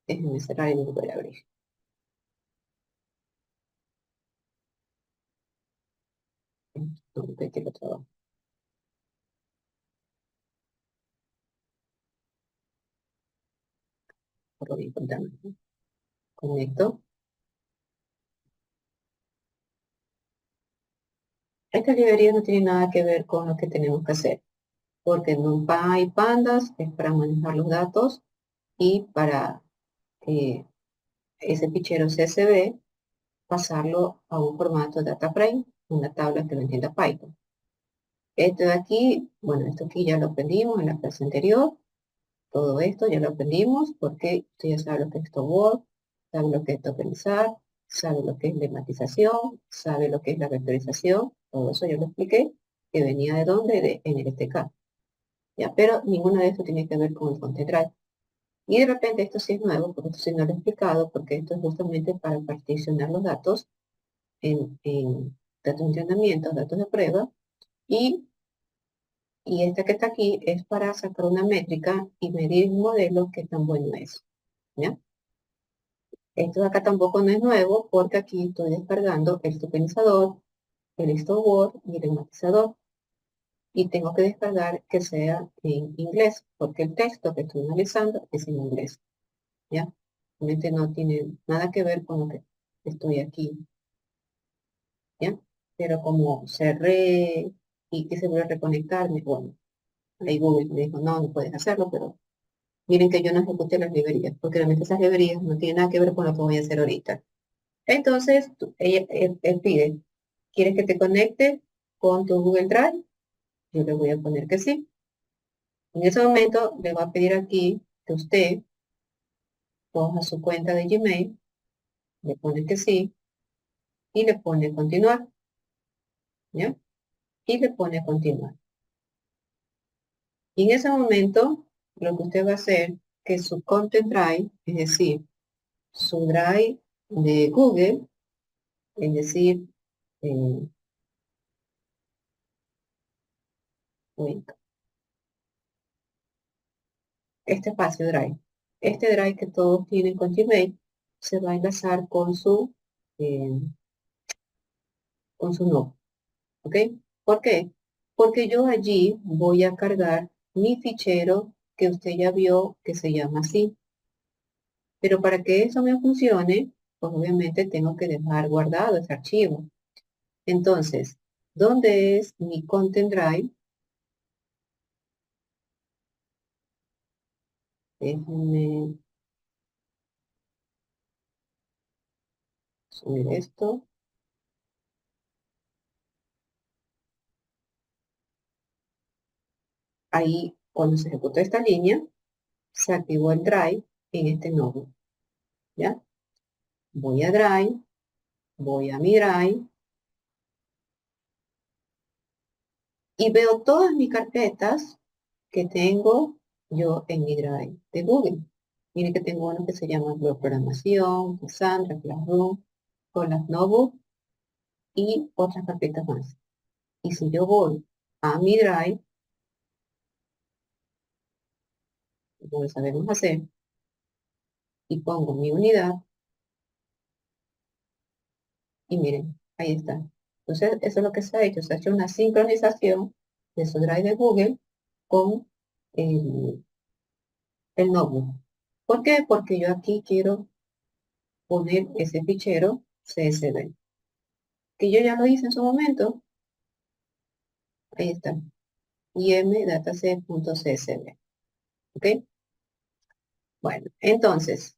Déjenme cerrar y volver a abrir. No, que lo trabajo. Por lo importante. Conecto. Esta librería no tiene nada que ver con lo que tenemos que hacer, porque NumPy y Pandas es para manejar los datos y para ese fichero CSV pasarlo a un formato data frame, una tabla que lo entienda Python. Esto de aquí, bueno, esto aquí ya lo aprendimos en la clase anterior. Todo esto ya lo aprendimos porque usted ya sabe lo que es Word, sabe lo que es tokenizar, sabe lo que es lematización, sabe lo que es la vectorización. Todo eso yo lo expliqué, que venía de dónde, de NLTK. Ya, pero ninguno de esto tiene que ver con el Content Drive. Y de repente esto sí es nuevo, porque esto sí no lo he explicado, porque esto es justamente para particionar los datos en datos de entrenamiento, datos de prueba, y, y esta que está aquí es para sacar una métrica y medir un modelo que tan bueno es. ¿Ya? Esto de acá tampoco no es nuevo, porque aquí estoy descargando el tokenizador, el Word y el matizador. Y tengo que descargar que sea en inglés, porque el texto que estoy analizando es en inglés. ¿Ya? Realmente no tiene nada que ver con lo que estoy aquí. ¿Ya? Pero como cerré y quise volver a reconectarme, bueno, ahí Google me dijo, no, no puedes hacerlo, pero miren que yo no ejecuté las librerías, porque realmente esas librerías no tienen nada que ver con lo que voy a hacer ahorita. Entonces, él pide, ¿quieres que te conecte con tu Google Drive? Yo le voy a poner que sí. En ese momento le va a pedir aquí que usted coja su cuenta de Gmail, le pone que sí y le pone continuar, ¿ya? Y le pone continuar. Y en ese momento, lo que usted va a hacer, que su Content Drive, es decir, su Drive de Google, es decir, eh, uy, este espacio Drive, este Drive que todos tienen con Gmail, se va a enlazar eh, con su Node, ¿ok? ¿Por qué? Porque yo allí voy a cargar mi fichero que usted ya vio que se llama así. Pero para que eso me funcione, pues obviamente tengo que dejar guardado ese archivo. Entonces, ¿dónde es mi Content Drive? Déjenme subir esto. Ahí, cuando se ejecutó esta línea, se activó el Drive en este nodo, ¿ya? Voy a Drive, voy a mi Drive y veo todas mis carpetas que tengo yo en mi Drive de Google. Miren que tengo uno que se llama Blog Programación, Cassandra, Classroom, con las Notebook y otras carpetas más. Y si yo voy a mi Drive, como lo sabemos hacer, y pongo mi unidad, y miren, ahí está. Entonces, eso es lo que se ha hecho. Se ha hecho una sincronización de su Drive de Google con el, el notebook. ¿Por qué? Porque yo aquí quiero poner ese fichero CSV, que yo ya lo hice en su momento. Ahí está. imdataset.csv. ¿Ok? Bueno, entonces,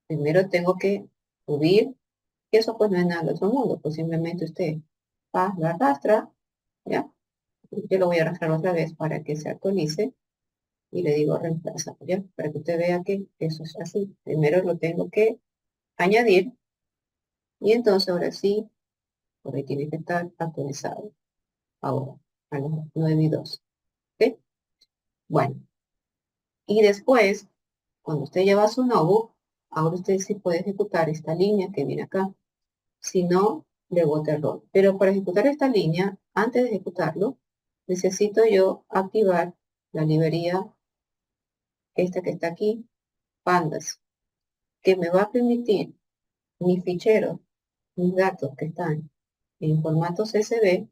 primero tengo que subir, y eso pues no es nada del otro mundo, pues simplemente usted la arrastra, ¿ya? Yo lo voy a arrastrar otra vez para que se actualice y le digo reemplazar, ¿ya? Para que usted vea que eso es así. Primero lo tengo que añadir y entonces ahora sí, por ahí tiene que estar actualizado. Ahora, a las 9:02. ¿Ok? Bueno, y después, cuando usted lleva su notebook, ahora usted sí puede ejecutar esta línea que viene acá. Si no, le bota error. Pero para ejecutar esta línea, antes de ejecutarlo, necesito yo activar la librería, esta que está aquí, pandas, que me va a permitir mis ficheros, mis datos que están en formato CSV,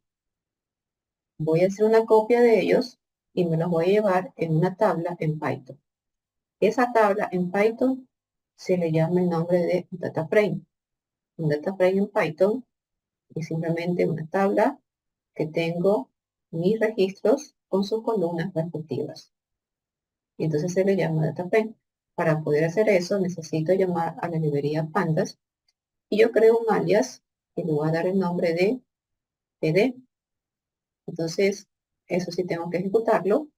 voy a hacer una copia de ellos y me los voy a llevar en una tabla en Python. Esa tabla en Python se le llama el nombre de data frame. Un data frame en Python es simplemente una tabla que tengo mis registros con sus columnas respectivas. Y entonces se le llama data frame. Para poder hacer eso necesito llamar a la librería pandas y yo creo un alias que le voy a dar el nombre de PD. Entonces, eso sí tengo que ejecutarlo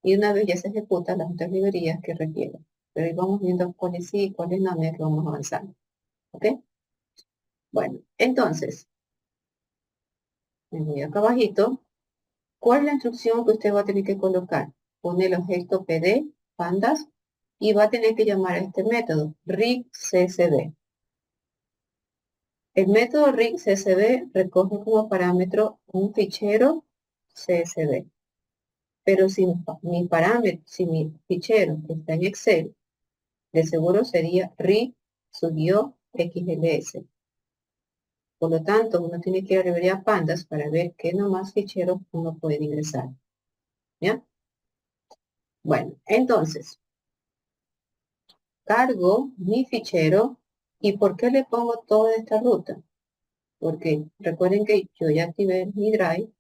y una vez ya se ejecutan las otras librerías que requiero. Pero ahí vamos viendo cuáles sí y cuáles no, a medida que vamos avanzando. ¿Ok? Bueno, entonces, me voy acá abajito. ¿Cuál es la instrucción que usted va a tener que colocar? Pone el objeto PD, pandas, y va a tener que llamar a este método, rigcsv. El método rigcsv recoge como parámetro un fichero CSV. Pero si mi parámetro, si mi fichero está en Excel, de seguro sería rig-xls. Por lo tanto, uno tiene que ir a la librería pandas para ver qué nomás ficheros uno puede ingresar. ¿Ya? Bueno, entonces, cargo mi fichero. ¿Y por qué le pongo toda esta ruta? Porque recuerden que yo ya activé mi Drive,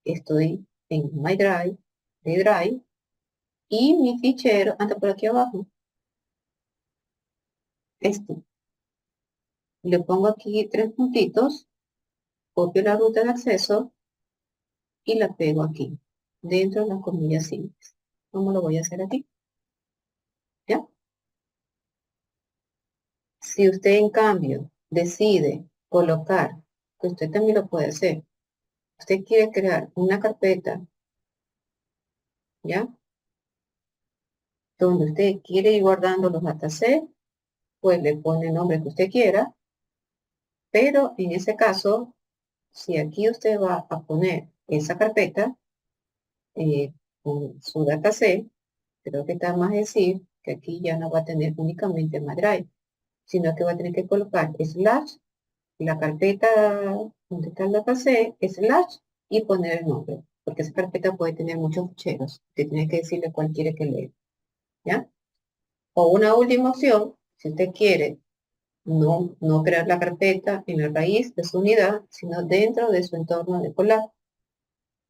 estoy en My Drive, de Drive, y mi fichero anda por aquí abajo. Este. Le pongo aquí tres puntitos, copio la ruta de acceso y la pego aquí, dentro de las comillas simples. ¿Cómo lo voy a hacer aquí? ¿Ya? Si usted en cambio decide colocar, que usted también lo puede hacer, usted quiere crear una carpeta, ¿ya? Donde usted quiere ir guardando los datasets, pues le pone el nombre que usted quiera, pero en ese caso, si aquí usted va a poner esa carpeta con su dataset, creo que está más decir que aquí ya no va a tener únicamente MyDrive, sino que va a tener que colocar slash, la carpeta donde está el dataset, slash y poner el nombre, porque esa carpeta puede tener muchos ficheros, que tiene que decirle cuál quiere que lea, ¿ya? O una última opción, si usted quiere no crear la carpeta en la raíz de su unidad, sino dentro de su entorno de collab.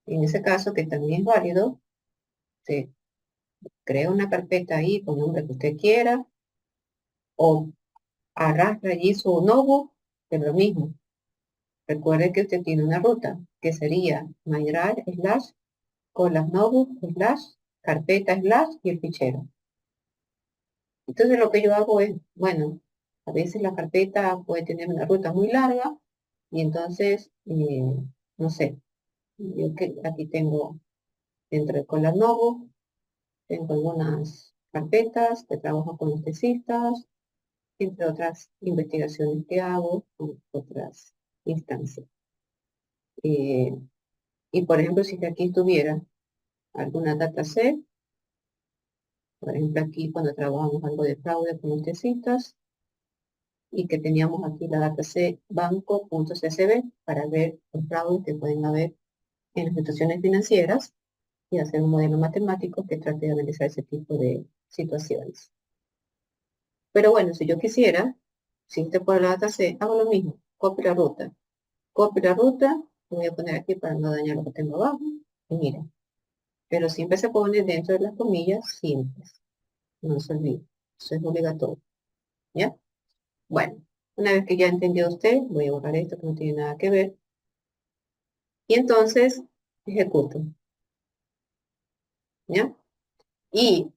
En ese caso, que también es válido, se crea una carpeta ahí con el nombre que usted quiera, o arrastra allí su notebook, es lo mismo. Recuerde que usted tiene una ruta, que sería migrar slash con las notebook slash carpeta slash y el fichero. Entonces lo que yo hago es, bueno, a veces la carpeta puede tener una ruta muy larga y entonces, no sé, yo que aquí tengo dentro de con las notebook, tengo algunas carpetas que trabajo con los tesistas, entre otras investigaciones que hago con otras instancias. Eh, y por ejemplo, si aquí tuviera alguna dataset, por ejemplo aquí cuando trabajamos algo de fraude con los tesistas, y que teníamos aquí la dataset banco.csv para ver los fraudes que pueden haber en las instituciones financieras y hacer un modelo matemático que trate de analizar ese tipo de situaciones. Pero bueno, si yo quisiera, si usted pone la dataset, hago lo mismo, copio la ruta, lo voy a poner aquí para no dañar lo que tengo abajo, y miren, pero siempre se pone dentro de las comillas simples, no se olvide, eso es obligatorio, ¿ya? Bueno, una vez que ya entendió usted, voy a borrar esto que no tiene nada que ver, y entonces ejecuto, ¿ya? Y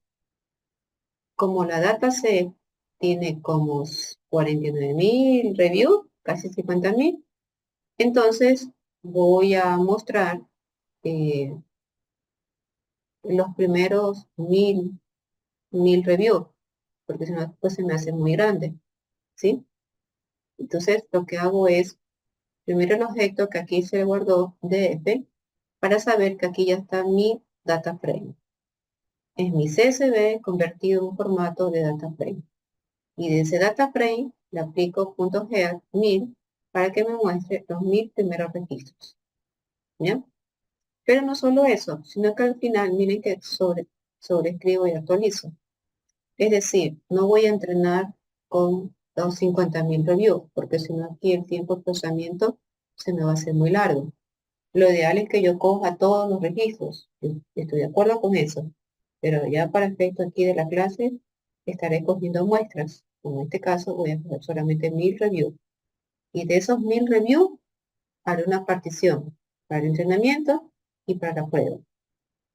como la dataset tiene como 49.000 reviews, casi 50.000, entonces voy a mostrar eh, los primeros 1.000 reviews, porque si no después se me hace muy grande, ¿sí? Entonces lo que hago es, primero el objeto que aquí se guardó df, para saber que aquí ya está mi data frame. Es mi CSV convertido en un formato de data frame. Y de ese data frame le aplico .head 1000 para que me muestre los 1.000 primeros registros. ¿Ya? Pero no solo eso, sino que al final, miren que sobreescribo y actualizo. Es decir, no voy a entrenar con los 50.000 reviews, porque si no aquí el tiempo de procesamiento se me va a hacer muy largo. Lo ideal es que yo coja todos los registros. Yo estoy de acuerdo con eso. Pero ya para efecto aquí de la clase, estaré cogiendo muestras. En este caso voy a coger solamente 1.000 reviews. Y de esos 1.000 reviews, haré una partición para el entrenamiento y para la prueba.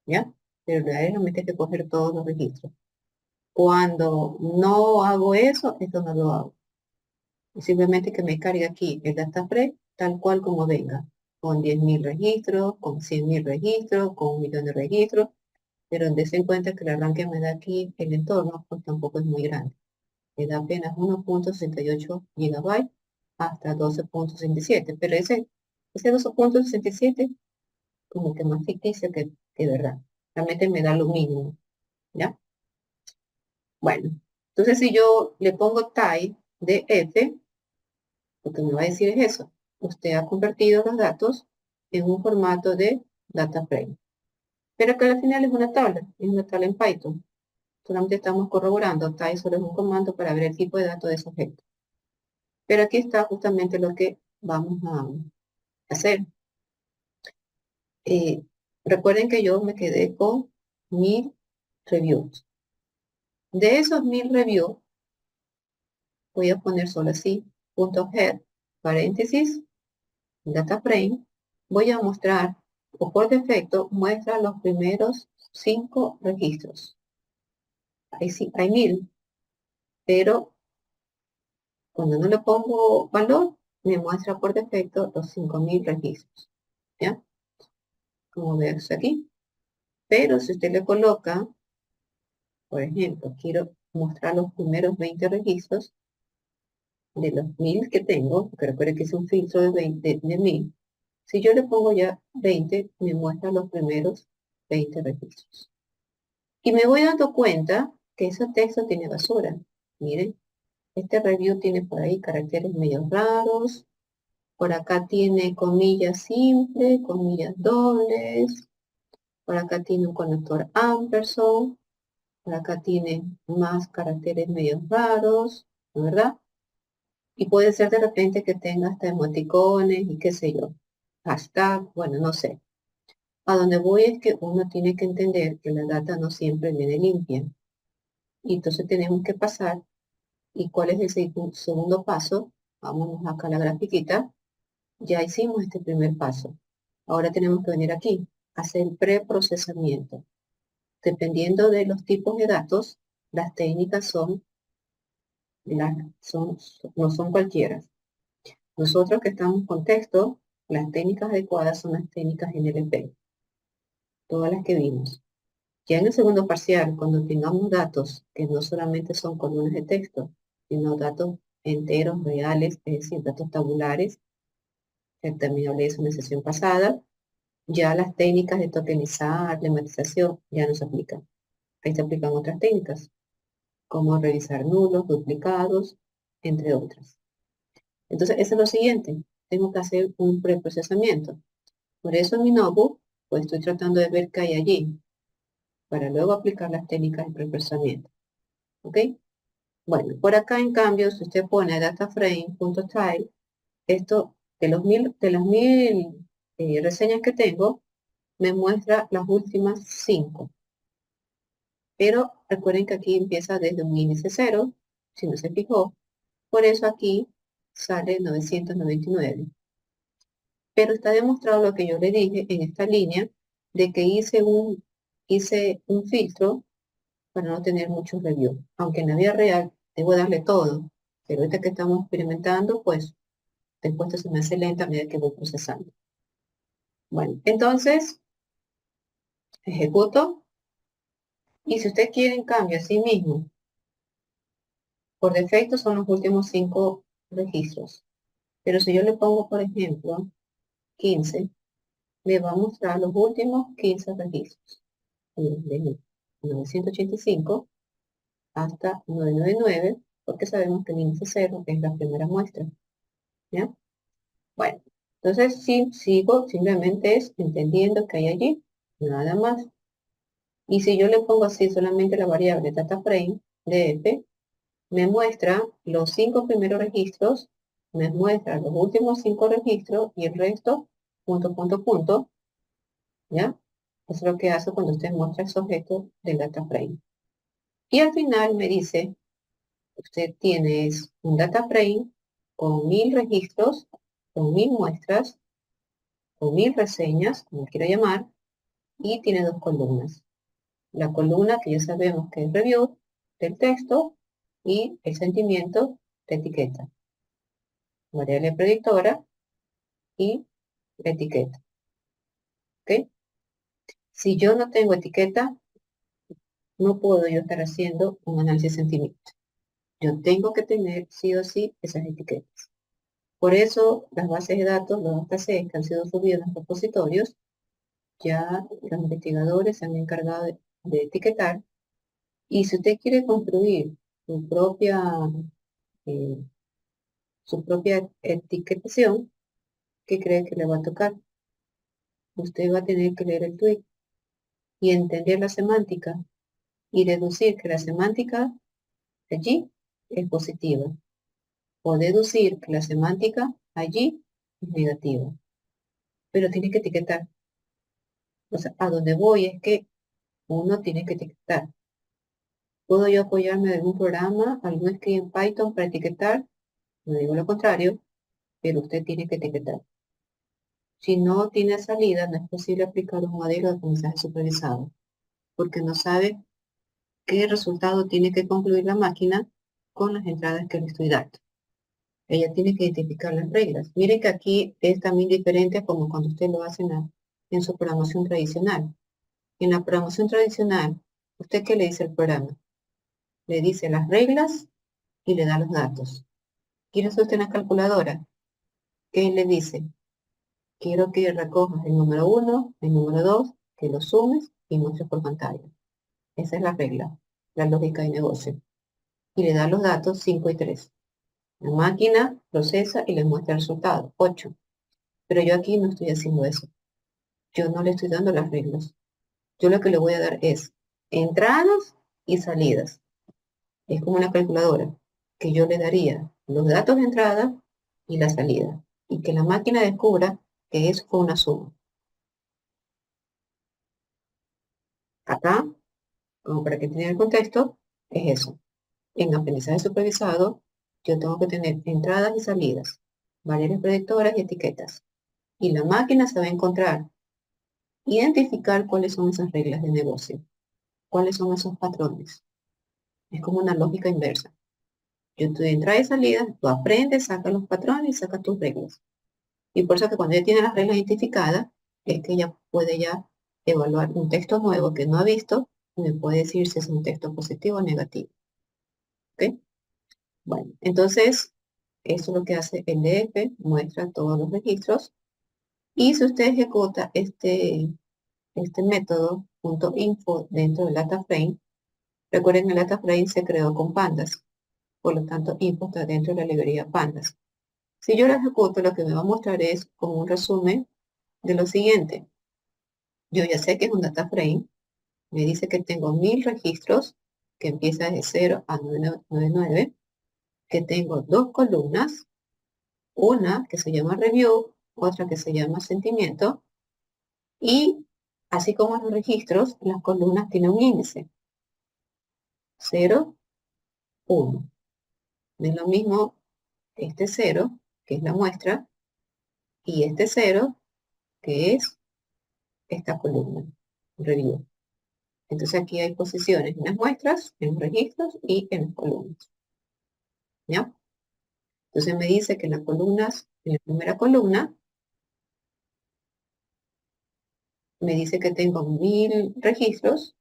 ¿Ya? Pero realmente hay que coger todos los registros. Cuando no hago eso, esto no lo hago. Simplemente que me cargue aquí el data frame tal cual como venga, con 10.000 registros, con 100.000 registros, con 1.000.000 de registros, pero dése en cuenta que el arranque me da aquí el entorno, pues tampoco es muy grande. Me da apenas 1.68 GB hasta 12.67, pero ese 12.67 como que más ficticio que verdad. Realmente me da lo mínimo, ¿ya? Bueno, entonces si yo le pongo type de f, lo que me va a decir es eso. Usted ha convertido los datos en un formato de data frame. Pero que al final es una tabla en Python. Solamente estamos corroborando. Type solo es un comando para ver el tipo de datos de ese objeto. Pero aquí está justamente lo que vamos a hacer. Eh, Recuerden que yo me quedé con 1.000 reviews. De esos 1.000 reviews, voy a poner solo así, .head, paréntesis, data frame, voy a mostrar, o por defecto, muestra los primeros 5 registros. Sí, hay 1.000, pero cuando no le pongo valor, me muestra por defecto los 5.000 registros. ¿Ya? Como ves aquí. Pero si usted le coloca, por ejemplo, quiero mostrar los primeros 20 registros de los 1.000 que tengo, porque recuerde que es un filtro de 20, de 1.000. Si yo le pongo ya 20, me muestra los primeros 20 registros. Y me voy dando cuenta que ese texto tiene basura. Miren, este review tiene por ahí caracteres medio raros. Por acá tiene comillas simples, comillas dobles. Por acá tiene un conector ampersand. Por acá tiene más caracteres medio raros, ¿no? ¿Verdad? Y puede ser de repente que tenga hasta emoticones y qué sé yo. Hashtag, bueno, no sé. A donde voy es que uno tiene que entender que la data no siempre viene limpia. Y entonces tenemos que pasar. ¿Y cuál es el segundo paso? Vámonos acá a la grafiquita. Ya hicimos este primer paso. Ahora tenemos que venir aquí, hacer el preprocesamiento. Dependiendo de los tipos de datos, las técnicas las, son, no son cualquiera. Nosotros que estamos con texto, las técnicas adecuadas son las técnicas NLP, todas las que vimos. Ya en el segundo parcial, cuando tengamos datos que no solamente son columnas de texto, sino datos enteros, reales, es decir, datos tabulares, que también hablé de eso en la sesión pasada, ya las técnicas de tokenizar, lematización, ya no se aplican. Ahí se aplican otras técnicas, como revisar nulos, duplicados, entre otras. Entonces, eso es lo siguiente. Tengo que hacer un preprocesamiento. Por eso en mi notebook, pues estoy tratando de ver qué hay allí, para luego aplicar las técnicas de preprocesamiento. ¿Ok? Bueno, por acá en cambio, si usted pone dataframe.type, esto de las 1.000 reseñas que tengo, me muestra las últimas 5. Pero recuerden que aquí empieza desde un índice 0, si no se fijó. Por eso aquí sale 999. Pero está demostrado lo que yo le dije en esta línea, de que hice un filtro para no tener muchos reviews. Aunque en la vida real debo darle todo, pero ahorita que estamos experimentando, pues después esto se me hace lenta a medida que voy procesando. Bueno, entonces ejecuto, y si usted quiere en cambio a sí mismo, por defecto son los últimos 5 registros. Pero si yo le pongo, por ejemplo, 15, me va a mostrar los últimos 15 registros. Desde 985 hasta 999, porque sabemos que el índice 0 es la primera muestra. ¿Ya? Bueno, entonces sí, sigo, simplemente es entendiendo que hay allí, nada más. Y si yo le pongo así solamente la variable DataFrame de F, me muestra los 5 primeros registros, me muestra los últimos 5 registros y el resto, punto, punto, punto, ¿ya? Eso es lo que hace cuando usted muestra ese objeto del DataFrame. Y al final me dice, usted tiene un DataFrame con 1000 registros, con 1000 muestras, con 1000 reseñas, como quiera llamar, y tiene 2 columnas. La columna que ya sabemos que es review del texto y el sentimiento de etiqueta. Variable predictora y la etiqueta. ¿Ok? Si yo no tengo etiqueta, no puedo yo estar haciendo un análisis de sentimiento. Yo tengo que tener sí o sí esas etiquetas. Por eso las bases de datos, los datasets que han sido subidos en repositorios, ya los investigadores se han encargado de etiquetar. Y si usted quiere construir eh, su propia etiquetación, ¿qué cree que le va a tocar? Usted va a tener que leer el tweet y entender la semántica y deducir que la semántica allí es positiva, o deducir que la semántica allí es negativa. Pero tiene que etiquetar. O sea, a donde voy es que uno tiene que etiquetar. ¿Puedo yo apoyarme de algún programa, algún script en Python para etiquetar? No digo lo contrario, pero usted tiene que etiquetar. Si no tiene salida, no es posible aplicar un modelo de aprendizaje supervisado, porque no sabe qué resultado tiene que concluir la máquina con las entradas que le estoy dando. Ella tiene que identificar las reglas. Miren que aquí es también diferente como cuando usted lo hace en su programación tradicional. En la programación tradicional, ¿usted qué le dice al programa? Le dice las reglas y le da los datos. ¿Quiere hacer usted una calculadora? ¿Qué le dice? Quiero que recojas el número 1, el número 2, que lo sumes y muestres por pantalla. Esa es la regla, la lógica de negocio. Y le da los datos 5 y 3. La máquina procesa y le muestra el resultado, 8. Pero yo aquí no estoy haciendo eso. Yo no le estoy dando las reglas. Yo lo que le voy a dar es entradas y salidas. Es como una calculadora que yo le daría los datos de entrada y la salida. Y que la máquina descubra que eso fue una suma. Acá, como para que tenga el contexto, es eso. En aprendizaje supervisado, yo tengo que tener entradas y salidas, variables predictoras y etiquetas. Y la máquina se va a encontrar, identificar cuáles son esas reglas de negocio, cuáles son esos patrones. Es como una lógica inversa. Yo te entrada y salida, tú aprendes, sacas los patrones y sacas tus reglas. Y por eso que cuando ya tiene las reglas identificadas, es que ella puede ya evaluar un texto nuevo que no ha visto y me puede decir si es un texto positivo o negativo. ¿Ok? Bueno, entonces, eso es lo que hace el DF, muestra todos los registros. Y si usted ejecuta este método .info dentro del DataFrame, recuerden que el DataFrame se creó con pandas, por lo tanto, info está dentro de la librería pandas. Si yo lo ejecuto, lo que me va a mostrar es como un resumen de lo siguiente. Yo ya sé que es un DataFrame, me dice que tengo 1000 registros, que empieza de 0 a 999, que tengo 2 columnas, una que se llama review, otra que se llama sentimiento, y así como en los registros, las columnas tienen un índice, 0, 1. No es lo mismo este 0, que es la muestra, y este 0, que es esta columna, review. Entonces aquí hay posiciones en las muestras, en los registros y en las columnas. ¿Ya? Entonces me dice que en las columnas, en la primera columna, me dice que tengo 1000 registros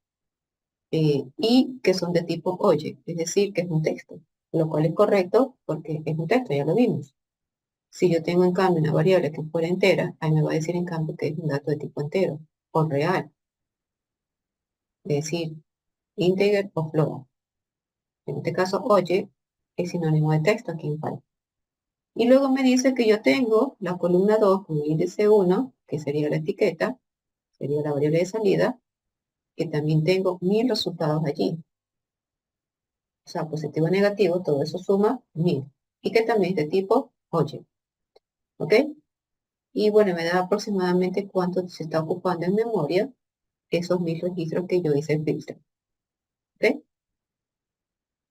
y que son de tipo oye, es decir, que es un texto, lo cual es correcto porque es un texto, ya lo vimos. Si yo tengo en cambio una variable que fuera entera, ahí me va a decir en cambio que es un dato de tipo entero o real, es decir, integer o float. En este caso, oye es sinónimo de texto aquí en Python. Y luego me dice que yo tengo la columna 2 con el índice 1, que sería la etiqueta, sería la variable de salida, que también tengo 1000 resultados allí. O sea, positivo o negativo, todo eso suma 1000. Y que también es de tipo oye. ¿Ok? Y bueno, me da aproximadamente cuánto se está ocupando en memoria esos 1000 registros que yo hice en filtro. ¿Ok?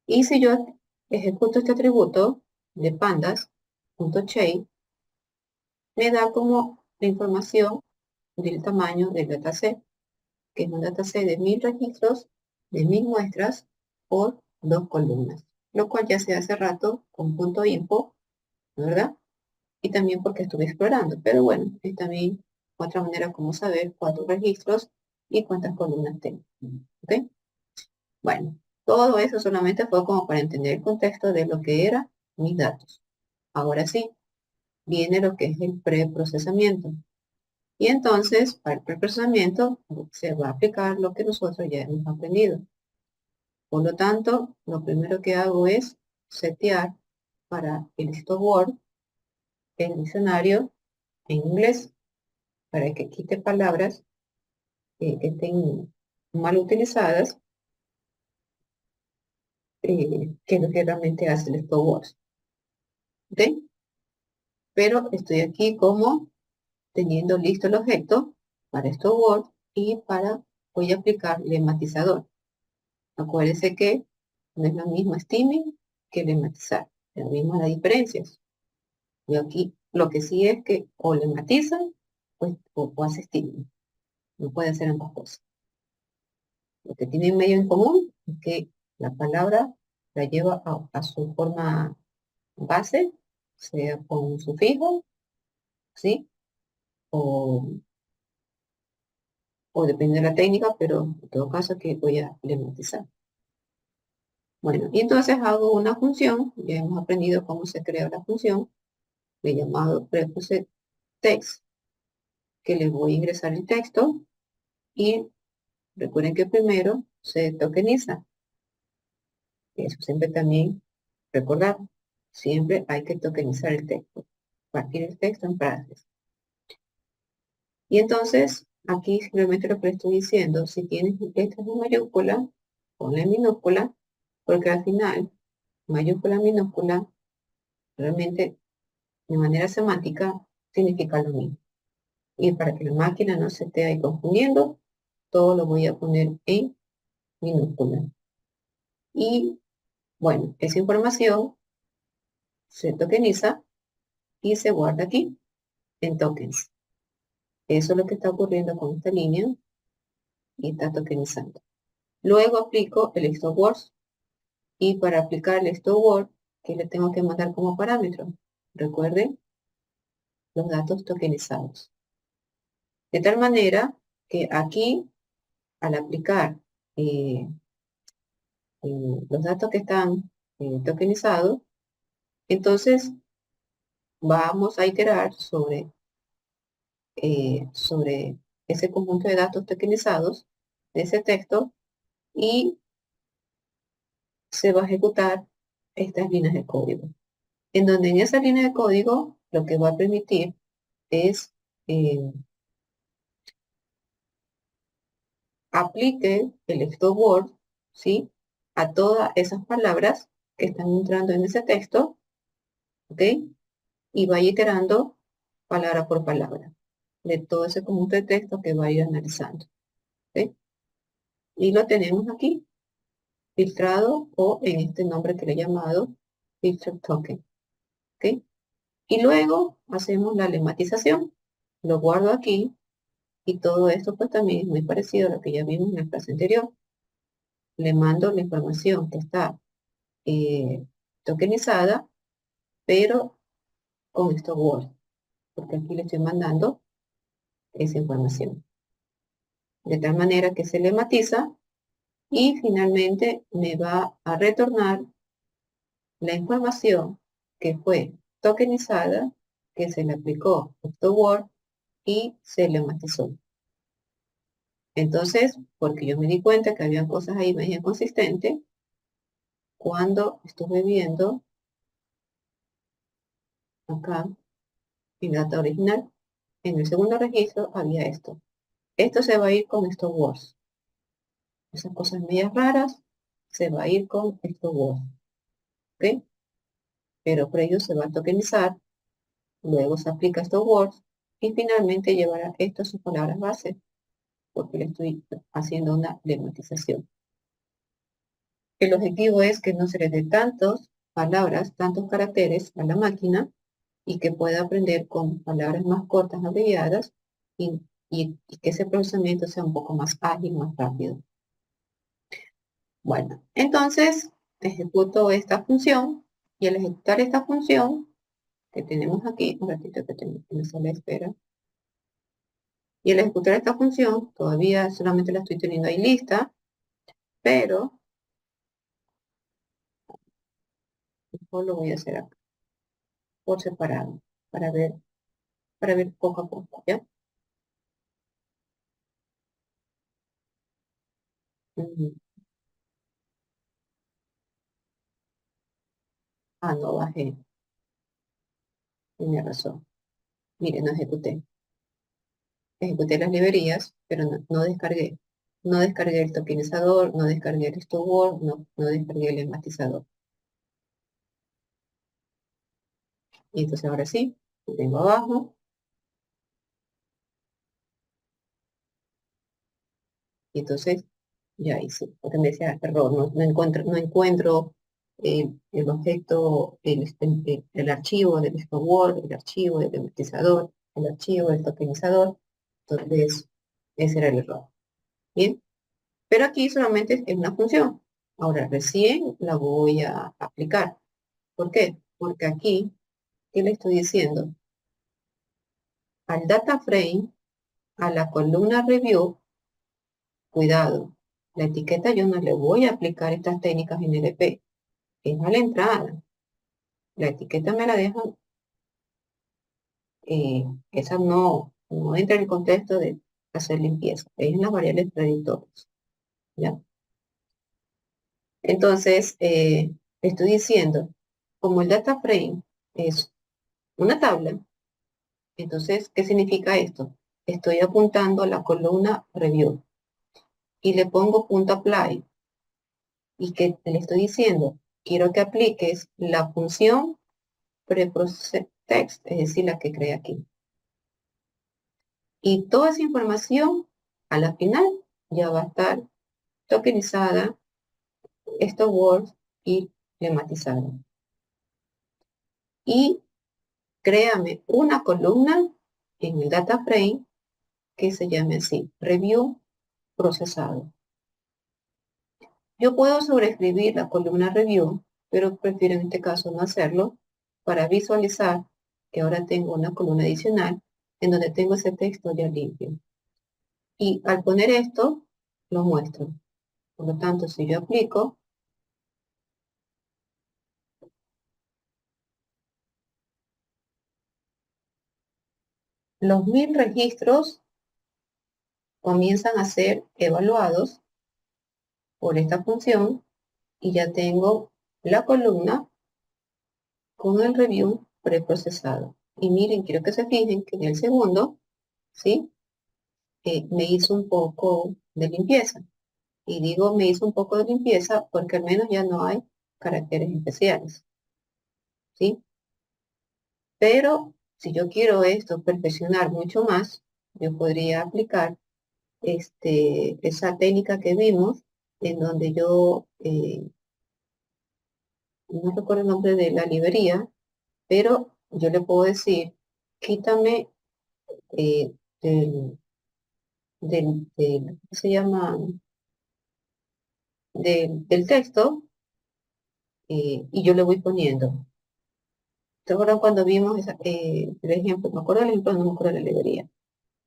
Y si yo ejecuto este atributo de pandas.shape, me da como la información del tamaño del dataset, que es un dataset de 1000 registros, de 1000 muestras por 2 columnas, lo cual ya se hace rato con punto .info, ¿verdad? Y también porque estuve explorando, pero bueno, es también otra manera como saber cuántos registros y cuántas columnas tengo, ¿ok? Bueno, todo eso solamente fue como para entender el contexto de lo que eran mis datos. Ahora sí, viene lo que es el preprocesamiento. Y entonces, para el preprocesamiento, se va a aplicar lo que nosotros ya hemos aprendido. Por lo tanto, lo primero que hago es setear para el stop el diccionario en inglés, para que quite palabras que estén mal utilizadas, que es lo que realmente hace el stop. ¿Ok? Pero estoy aquí como teniendo listo el objeto para stop y voy a aplicar lemmatizador. Acuérdense que no es lo mismo steaming que lemmatizar. Lo mismo las diferencias. Y aquí lo que sí es que o lemmatizan pues, o hace steaming. No puede hacer ambas cosas. Lo que tienen medio en común es que la palabra la lleva a su forma base, sea con un sufijo, ¿sí? O, o depende de la técnica, pero en todo caso que voy a lemmatizar. Bueno, y entonces hago una función, ya hemos aprendido cómo se crea la función, de llamado preprocess text, que le voy a ingresar el texto y recuerden que primero se tokeniza. Eso siempre también recordar, siempre hay que tokenizar el texto, partir el texto en frases. Y entonces, aquí simplemente lo que le estoy diciendo, si tienes letras en mayúscula, ponle en minúscula, porque al final, mayúscula, minúscula, realmente de manera semántica significa lo mismo. Y para que la máquina no se esté ahí confundiendo, todo lo voy a poner en minúscula. Y bueno, esa información se tokeniza y se guarda aquí en tokens. Eso es lo que está ocurriendo con esta línea y está tokenizando. Luego aplico el stop words y para aplicar el stop word, ¿qué le tengo que mandar como parámetro? Recuerden los datos tokenizados. De tal manera que aquí, al aplicar eh, los datos que están tokenizados, entonces vamos a iterar sobre ese conjunto de datos tokenizados de ese texto y se va a ejecutar estas líneas de código. En donde en esa línea de código lo que va a permitir es aplique el stop word, ¿sí? A todas esas palabras que están entrando en ese texto, ¿ok? Y vaya iterando palabra por palabra de todo ese conjunto de texto que va a ir analizando, ¿ok? Y lo tenemos aquí, filtrado o en este nombre que le he llamado filter token, ¿ok? Y luego hacemos la lematización. Lo guardo aquí y todo esto pues también es muy parecido a lo que ya vimos en la clase anterior. Le mando la información que está tokenizada, pero con esto Word, porque aquí le estoy mandando esa información. De tal manera que se le matiza y finalmente me va a retornar la información que fue tokenizada, que se le aplicó esto Word y se le matizó. Entonces, porque yo me di cuenta que había cosas ahí medio inconsistentes, cuando estuve viendo acá en data original, en el segundo registro había esto. Esto se va a ir con estos words. Esas cosas medias raras se va a ir con estos words. ¿Ok? Pero por ello se va a tokenizar, luego se aplica estos words y finalmente llevará esto a sus palabras base, porque le estoy haciendo una lematización. El objetivo es que no se le dé tantas palabras, tantos caracteres a la máquina y que pueda aprender con palabras más cortas, abreviadas y que ese procesamiento sea un poco más ágil, más rápido. Bueno, entonces ejecuto esta función y al ejecutar esta función que tenemos aquí, un ratito que tengo en la sala de espera, y al ejecutar esta función, todavía solamente la estoy teniendo ahí lista, pero mejor lo voy a hacer acá, por separado, para ver poco a poco, ¿ya? Ujú. Ah, no bajé, tiene razón. Mire, no ejecuté. Ejecuté las librerías, pero no descargué. No descargué el tokenizador, no descargué el stored, no descargué el enmatizador. Y entonces ahora sí, lo tengo abajo, y entonces ya hice, porque me decía error, no encuentro el objeto, el archivo del stored, el archivo del enmatizador, el archivo del tokenizador. Entonces, ese era el error. Bien, pero aquí solamente es una función. Ahora recién la voy a aplicar. ¿Por qué? Porque aquí, ¿qué le estoy diciendo? Al data frame, a la columna review, cuidado, la etiqueta yo no le voy a aplicar estas técnicas en LP, es a la entrada. La etiqueta me la dejan, esa no entra en el contexto de hacer limpieza, es en las variables predictores, ¿ya? Entonces, estoy diciendo, como el data frame es una tabla, entonces, ¿qué significa esto? Estoy apuntando a la columna review y le pongo punto apply y que le estoy diciendo, quiero que apliques la función preprocess text, es decir, la que creé aquí. Y toda esa información a la final ya va a estar tokenizada, estos words y lematizada. Y créame una columna en el data frame que se llame así, review procesado. Yo puedo sobreescribir la columna review, pero prefiero en este caso no hacerlo para visualizar que ahora tengo una columna adicional en donde tengo ese texto ya limpio. Y al poner esto, lo muestro. Por lo tanto, si yo aplico, los 1000 registros comienzan a ser evaluados por esta función y ya tengo la columna con el review preprocesado. Y miren, quiero que se fijen que en el segundo, ¿sí? Me hizo un poco de limpieza. Y digo me hizo un poco de limpieza porque al menos ya no hay caracteres especiales, ¿sí? Pero si yo quiero esto perfeccionar mucho más, yo podría aplicar esa técnica que vimos en donde yo, no recuerdo el nombre de la librería, pero yo le puedo decir, quítame eh, del, ¿cómo se llama? Del texto, y yo le voy poniendo. ¿Te acuerdas cuando vimos el ejemplo? Me acuerdo del ejemplo, no me acuerdo de la librería.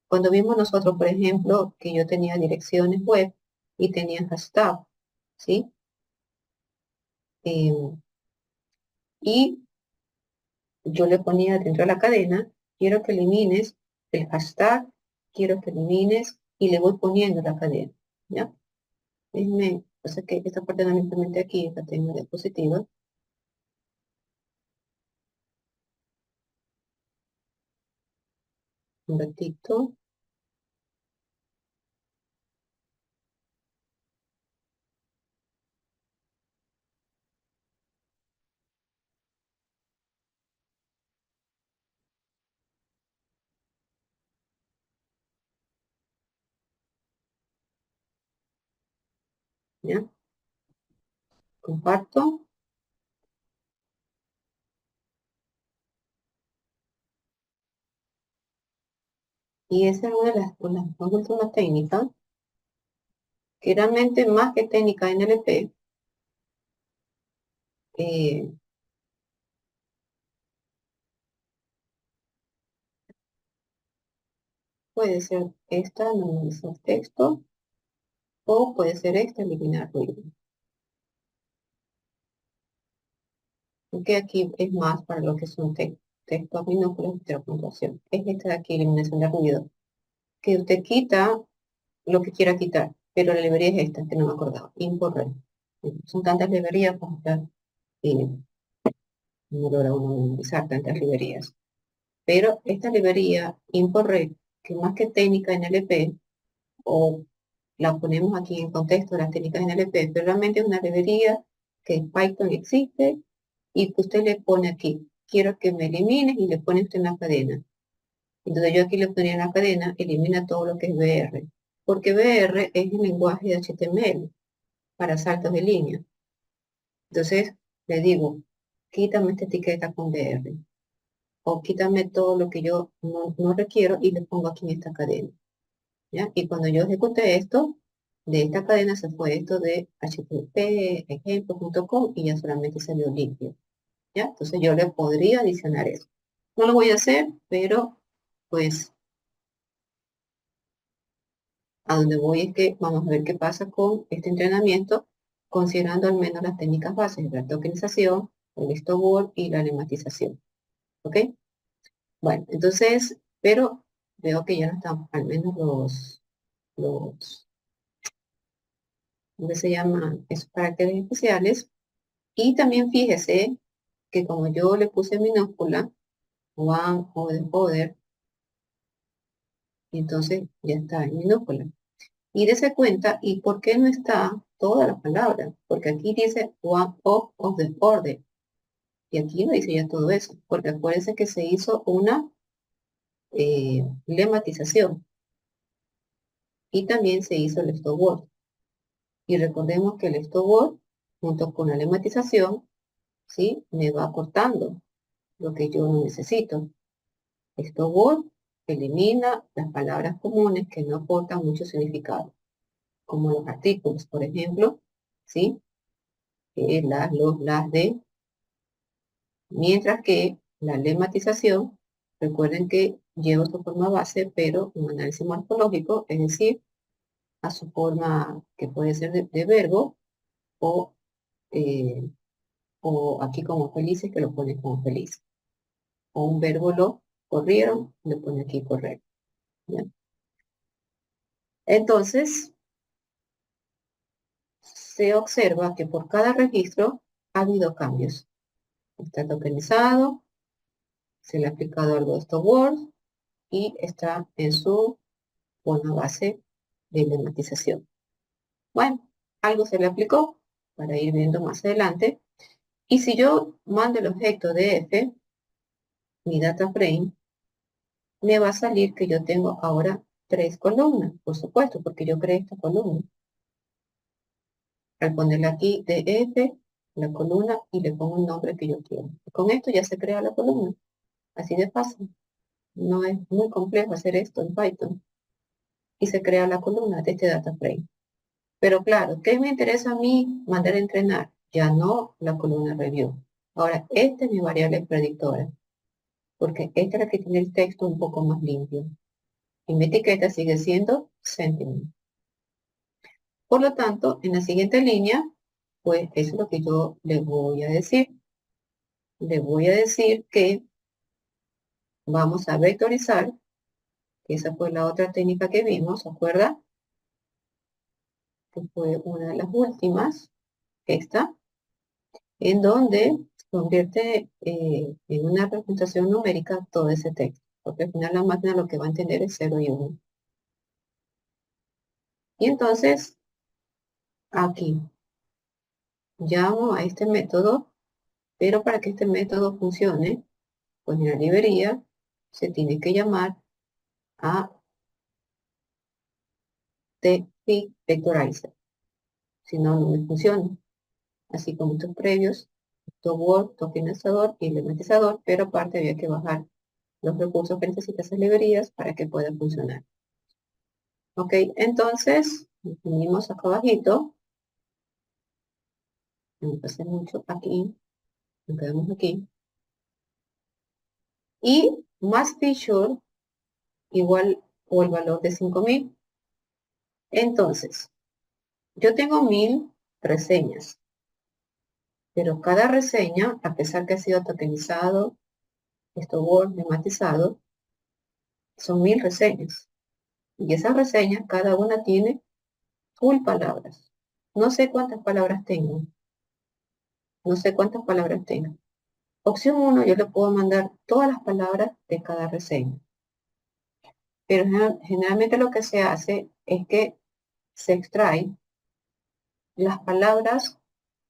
Cuando vimos nosotros, por ejemplo, que yo tenía direcciones web y tenía hashtag, ¿sí? Eh, y yo le ponía dentro de la cadena, quiero que elimines el hashtag, quiero que elimines, y le voy poniendo la cadena, ¿ya? O sea que esta parte no la implementé aquí, la tengo en diapositiva, un ratito, ¿ya? Comparto, y esa es una de las últimas técnicas, que realmente más que técnica NLP, eh, puede ser esta, normalizar texto, o puede ser esta, eliminar ruido. Porque aquí es más para lo que son textos minúsculos de puntuación. Es esta de aquí, eliminación de ruido, que usted quita lo que quiera quitar, pero la librería es esta, que no me acordaba, incorrecto. Son tantas librerías, pues, y no logra uno memorizar tantas librerías. Pero esta librería incorrecta, que más que técnica en LP, o la ponemos aquí en contexto de las técnicas en LP, pero realmente es una librería que en Python existe y que usted le pone aquí, quiero que me elimines y le pone usted en la cadena. Entonces yo aquí le ponía en la cadena, elimina todo lo que es BR, porque BR es el lenguaje de HTML para saltos de línea. Entonces le digo, quítame esta etiqueta con BR o quítame todo lo que yo no requiero y le pongo aquí en esta cadena. ¿Ya? Y cuando yo ejecute esto, de esta cadena se fue esto de http ejemplo.com y ya solamente salió limpio. ¿Ya? Entonces yo le podría adicionar eso. No lo voy a hacer, pero pues a donde voy es que vamos a ver qué pasa con este entrenamiento, considerando al menos las técnicas bases, la tokenización, el histoboard y la lematización. ¿Ok? Bueno, entonces, pero veo que ya no están, al menos los, ¿cómo se llaman? Esos caracteres especiales. Y también fíjese que como yo le puse minúscula, one o de other, entonces ya está en minúscula. Y dése cuenta, ¿y por qué no está toda la palabra? Porque aquí dice one of the order. Y aquí no dice ya todo eso. Porque acuérdense que se hizo una lematización. Y también se hizo el stop word. Y recordemos que el stop word, junto con la lematización, ¿sí? Me va cortando lo que yo no necesito. Stop word elimina las palabras comunes que no aportan mucho significado, como los artículos, por ejemplo, ¿sí? Las, los, las de, mientras que la lematización, recuerden que lleva su forma base, pero un análisis morfológico, es decir, a su forma que puede ser de verbo o, eh, o aquí como felices, que lo pone como feliz. O un verbo lo corrieron, lo pone aquí correr. ¿Ya? Entonces, se observa que por cada registro ha habido cambios. Está tokenizado, se le ha aplicado algo de estos words y está en su forma base de lematización. Bueno, algo se le aplicó para ir viendo más adelante. Y si yo mando el objeto de F, mi data frame, me va a salir que yo tengo ahora 3 columnas, por supuesto, porque yo creé esta columna. Al ponerle aquí DF, la columna, y le pongo el nombre que yo quiero. Con esto ya se crea la columna. Así de fácil. No es muy complejo hacer esto en Python. Y se crea la columna de este data frame. Pero claro, ¿qué me interesa a mí mandar a entrenar? Ya no la columna review. Ahora, esta es mi variable predictora, porque esta es la que tiene el texto un poco más limpio. Y mi etiqueta sigue siendo sentiment. Por lo tanto, en la siguiente línea, pues eso es lo que yo le voy a decir. Le voy a decir que vamos a vectorizar, que esa fue la otra técnica que vimos, ¿se acuerda? Que fue una de las últimas, esta, en donde se convierte en una representación numérica todo ese texto, porque al final la máquina lo que va a entender es 0 y 1. Y entonces, aquí, llamo a este método, pero para que este método funcione, pues en la librería se tiene que llamar a tvectorizer, si no, no me funciona. Así como estos previos, word, tokenizador y lemmatizador, pero aparte había que bajar los recursos que necesita esas librerías para que puedan funcionar. Ok, entonces, venimos acá abajito, no pasé mucho aquí, nos quedamos aquí, y más feature igual o el valor de 5000. Entonces, yo tengo 1000 reseñas, pero cada reseña, a pesar que ha sido tokenizado, esto Word, lemmatizado, son 1000 reseñas. Y esas reseñas, cada una tiene full palabras. No sé cuántas palabras tengo. No sé cuántas palabras tengo. Opción 1, yo le puedo mandar todas las palabras de cada reseña. Pero generalmente lo que se hace es que se extrae las palabras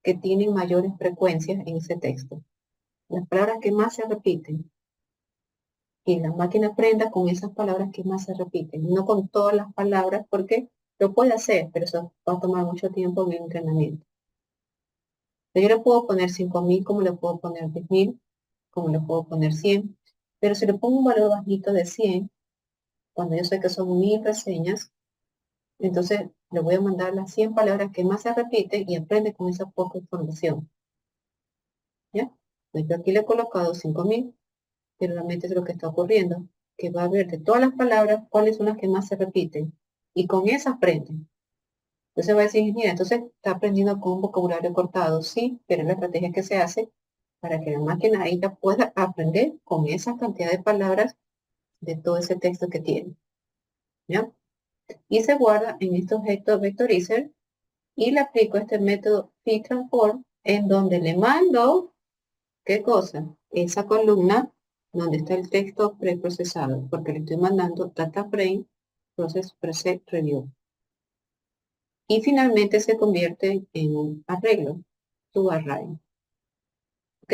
que tienen mayores frecuencias en ese texto. Las palabras que más se repiten. Y la máquina aprenda con esas palabras que más se repiten. No con todas las palabras porque lo puede hacer, pero eso va a tomar mucho tiempo en el entrenamiento. Yo le puedo poner 5000, como le puedo poner 10000, como le puedo poner 100. Pero si le pongo un valor bajito de 100, cuando yo sé que son 1000 reseñas, entonces le voy a mandar las 100 palabras que más se repiten y aprende con esa poca información. ¿Ya? Pues yo aquí le he colocado 5000, pero realmente es lo que está ocurriendo, que va a ver de todas las palabras cuáles son las que más se repiten. Y con esas aprende. Entonces va a decir, mira, entonces está aprendiendo con un vocabulario cortado, sí, pero es la estrategia que se hace para que la máquina ella pueda aprender con esa cantidad de palabras de todo ese texto que tiene. ¿Ya? Y se guarda en este objeto vectorizer y le aplico este método fitTransform en donde le mando, ¿qué cosa? Esa columna donde está el texto preprocesado, porque le estoy mandando data frame process preset review. Y finalmente se convierte en un arreglo, to array. ¿Ok?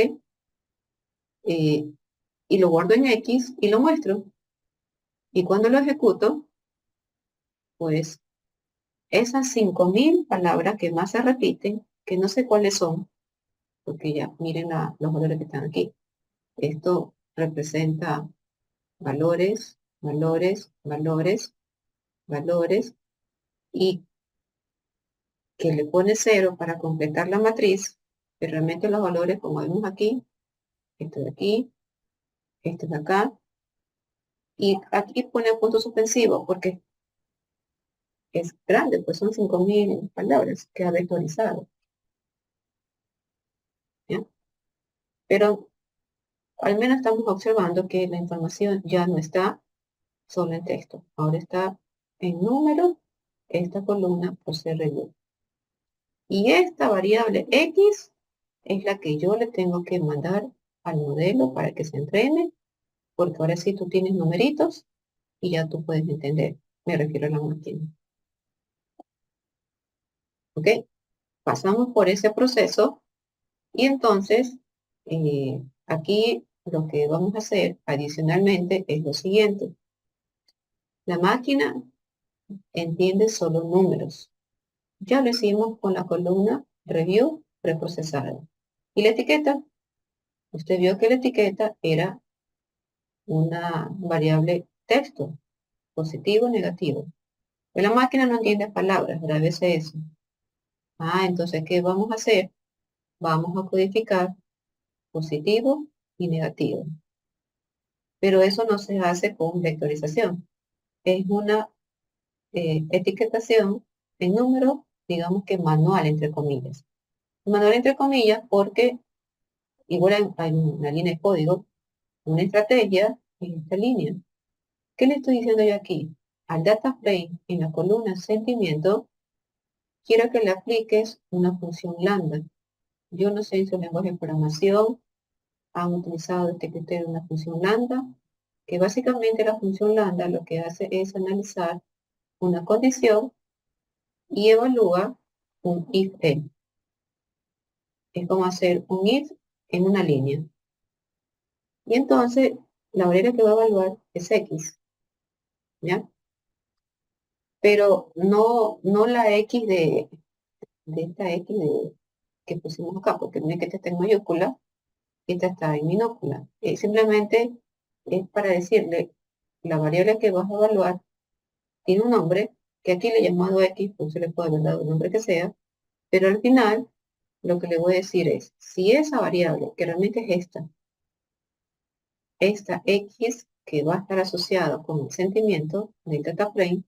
Y lo guardo en X y lo muestro. Y cuando lo ejecuto, pues esas 5000 palabras que más se repiten, que no sé cuáles son, porque ya miren los valores que están aquí. Esto representa valores, valores, valores, valores, y que le pone 0 para completar la matriz, pero realmente los valores, como vemos aquí, esto de aquí, esto de acá, y aquí pone punto suspensivo, porque es grande, pues son 5000 palabras que ha vectorizado. ¿Ya? Pero al menos estamos observando que la información ya no está solo en texto, ahora está en número, esta columna por CRU. Y esta variable X es la que yo le tengo que mandar al modelo para que se entrene, porque ahora sí tú tienes numeritos y ya tú puedes entender. Me refiero a la máquina. ¿Ok? Pasamos por ese proceso y entonces aquí lo que vamos a hacer adicionalmente es lo siguiente. La máquina entiende solo números. Ya lo hicimos con la columna review preprocesada. ¿Y la etiqueta? Usted vio que la etiqueta era una variable texto, positivo o negativo. Pero la máquina no entiende palabras, a veces eso. Entonces, ¿qué vamos a hacer? Vamos a codificar positivo y negativo. Pero eso no se hace con vectorización. Es una etiquetación en número, digamos que manual, entre comillas. Manual, entre comillas, porque igual hay una línea de código, una estrategia en esta línea. ¿Qué le estoy diciendo yo aquí? Al data frame, en la columna sentimiento, quiero que le apliques una función lambda. Yo no sé en su lenguaje de programación han utilizado este criterio de una función lambda, que básicamente la función lambda lo que hace es analizar una condición y evalúa un if-else. Es como hacer un if en una línea. Y entonces la variable que va a evaluar es x, ¿ya? Pero no la x de esta x que pusimos acá, porque no es que esta esté en mayúscula, esta está en minúscula. Simplemente es para decirle, la variable que vas a evaluar tiene un nombre, que aquí le he llamado x, pues se le puede haber dado el nombre que sea, pero al final lo que le voy a decir es, si esa variable, que realmente es esta x que va a estar asociada con el sentimiento del data frame,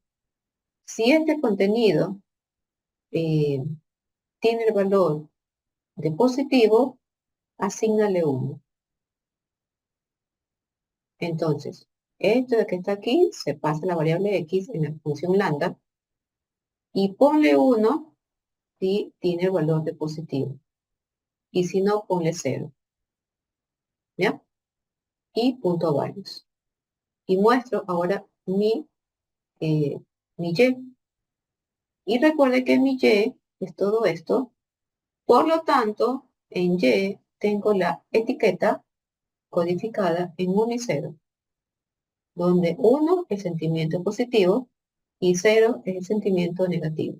si este contenido eh, tiene el valor de positivo, asígnale 1. Entonces, esto de que está aquí, se pasa la variable x en la función lambda y ponle 1 si tiene el valor de positivo. Y si no, ponle 0. ¿Ya? Y punto varios. Y muestro ahora mi y. Y recuerde que mi y es todo esto. Por lo tanto, en y tengo la etiqueta codificada en 1 y 0, donde 1 es el sentimiento positivo y 0 es el sentimiento negativo.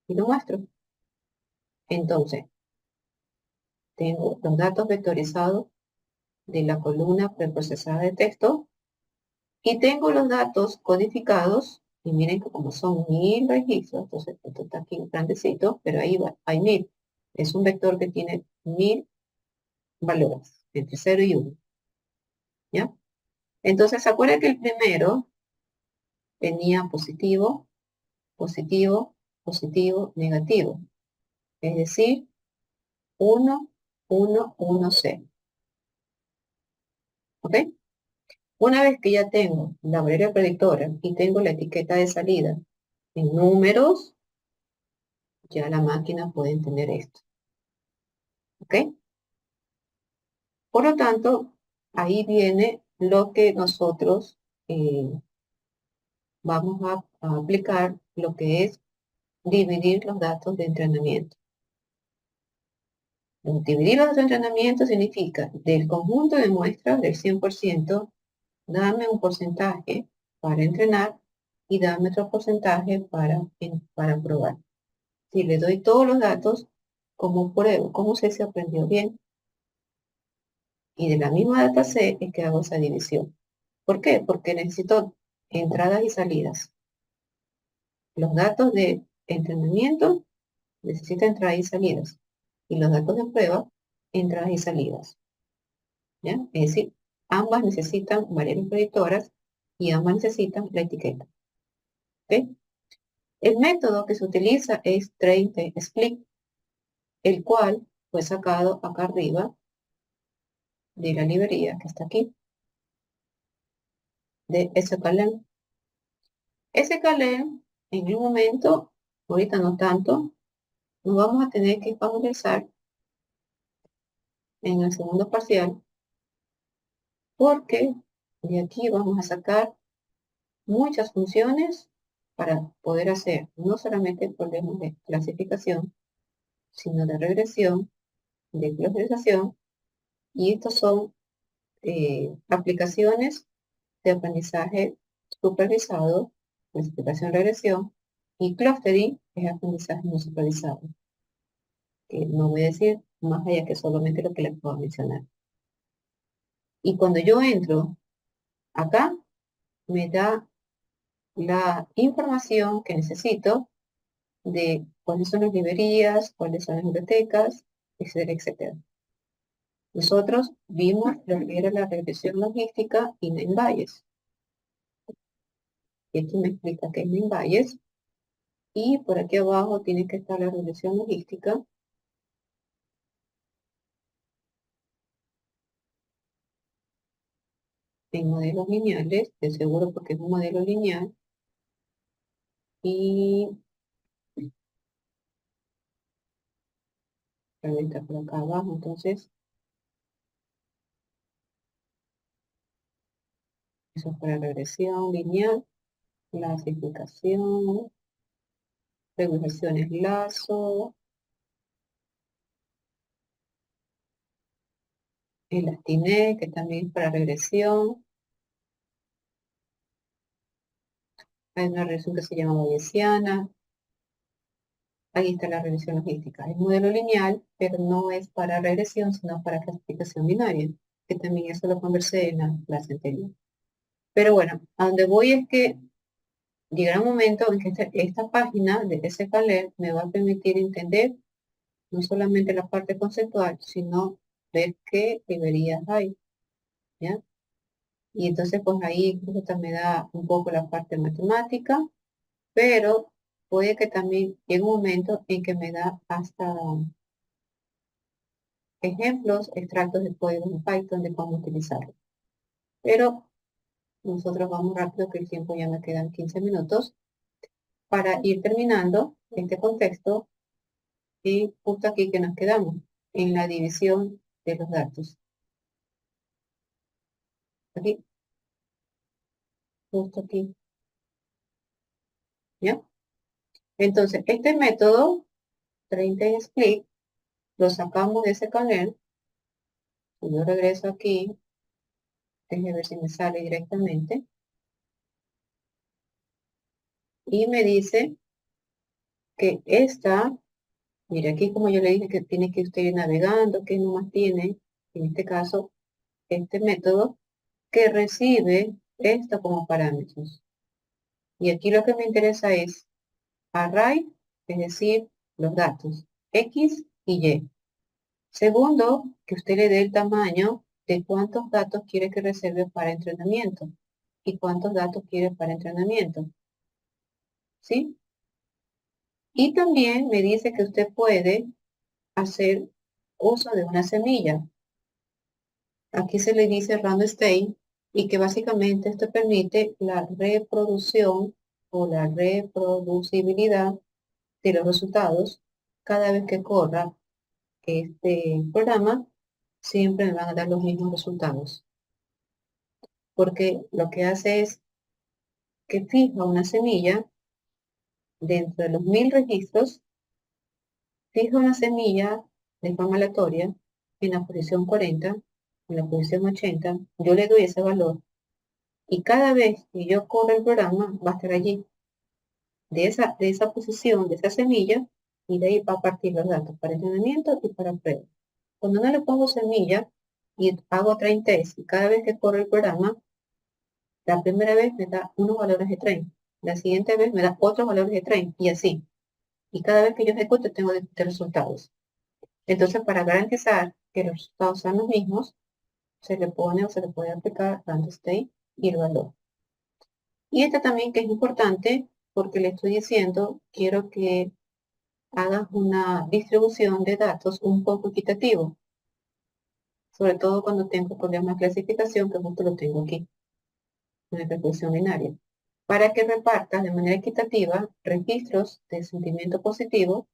Y lo muestro. Entonces, tengo los datos vectorizados de la columna preprocesada de texto y tengo los datos codificados. Y miren que como son 1000 registros, entonces esto está aquí grandecito, pero ahí va, hay 1000. Es un vector que tiene 1000 valores, entre 0 y 1. ¿Ya? Entonces, ¿se acuerda que el primero tenía positivo, positivo, positivo, negativo? Es decir, 1, 1, 1, 0. ¿Ok? Una vez que ya tengo la variable predictora y tengo la etiqueta de salida en números, ya la máquina puede entender esto. ¿Ok? Por lo tanto, ahí viene lo que nosotros vamos a aplicar, lo que es dividir los datos de entrenamiento. Dividir los datos de entrenamiento significa del conjunto de muestras del 100%, dame un porcentaje para entrenar y dame otro porcentaje para probar. Si le doy todos los datos, ¿cómo pruebo? ¿Cómo sé si aprendió bien? Y de la misma dataset es que hago esa división. ¿Por qué? Porque necesito entradas y salidas. Los datos de entrenamiento necesitan entradas y salidas. Y los datos de prueba, entradas y salidas. ¿Ya? Es decir, ambas necesitan variables predictoras y ambas necesitan la etiqueta. ¿Ok? El método que se utiliza es train-split, el cual fue sacado acá arriba de la librería que está aquí, de sklearn. sklearn, en un momento, ahorita no tanto, nos vamos a tener que familiarizar en el segundo parcial, porque de aquí vamos a sacar muchas funciones para poder hacer no solamente problemas de clasificación, sino de regresión, de clasificación, y estos son aplicaciones de aprendizaje supervisado, clasificación, regresión, y clustering es aprendizaje no supervisado, que no voy a decir más allá que solamente lo que les puedo mencionar. Y cuando yo entro acá, me da la información que necesito de cuáles son las librerías, cuáles son las bibliotecas, etcétera, etcétera. Nosotros vimos lo que era la regresión logística y Nine Bayes. Y aquí me explica qué es Nine Bayes. Y por aquí abajo tiene que estar la regresión logística. En modelos lineales, de seguro porque es un modelo lineal. Y también está por acá abajo. Entonces, eso es para regresión lineal, clasificación, regulaciones lazo, Elastinet, que también es para regresión. Hay una regresión que se llama bayesiana. Ahí está la regresión logística. Es modelo lineal, pero no es para regresión, sino para clasificación binaria, que también eso lo conversé en la clase anterior. Pero bueno, a donde voy es que llegará un momento en que esta página de SQL me va a permitir entender no solamente la parte conceptual, sino ver qué librerías hay, ¿ya? Y entonces, pues ahí incluso también me da un poco la parte matemática, pero puede que también llegue un momento en que me da hasta ejemplos, extractos de código en Python de cómo utilizarlo. Pero nosotros vamos rápido, que el tiempo ya me quedan 15 minutos para ir terminando este contexto y justo aquí que nos quedamos, en la división de los datos. Aquí, justo aquí, ¿ya? Entonces, este método, 30 split, lo sacamos de ese canal. Yo regreso aquí, déjeme ver si me sale directamente. Y me dice que esta, mire aquí como yo le dije que tiene que usted ir navegando, que nomás tiene, en este caso, este método, que recibe esto como parámetros. Y aquí lo que me interesa es array, es decir, los datos X y Y. Segundo, que usted le dé el tamaño de cuántos datos quiere que reserve para entrenamiento y cuántos datos quiere para entrenamiento. ¿Sí? Y también me dice que usted puede hacer uso de una semilla. Aquí se le dice random state y que básicamente esto permite la reproducción o la reproducibilidad de los resultados cada vez que corra este programa, siempre me van a dar los mismos resultados. Porque lo que hace es que fija una semilla dentro de los 1000 registros, fija una semilla de forma aleatoria en la posición 40, en la posición 80, yo le doy ese valor y cada vez que yo corra el programa va a estar allí, de esa posición, de esa semilla, y de ahí va a partir los datos para entrenamiento y para prueba. Cuando no le pongo semilla y hago train test, y cada vez que corro el programa, la primera vez me da unos valores de train, la siguiente vez me da otros valores de train, y así. Y cada vez que yo ejecute tengo de resultados. Entonces, para garantizar que los resultados sean los mismos, se le pone o se le puede aplicar random state y el valor. Y esta también que es importante porque le estoy diciendo, quiero que hagas una distribución de datos un poco equitativo, sobre todo cuando tengo problemas de clasificación, que justo lo tengo aquí, en la reproducción binaria, para que repartas de manera equitativa registros de sentimiento positivo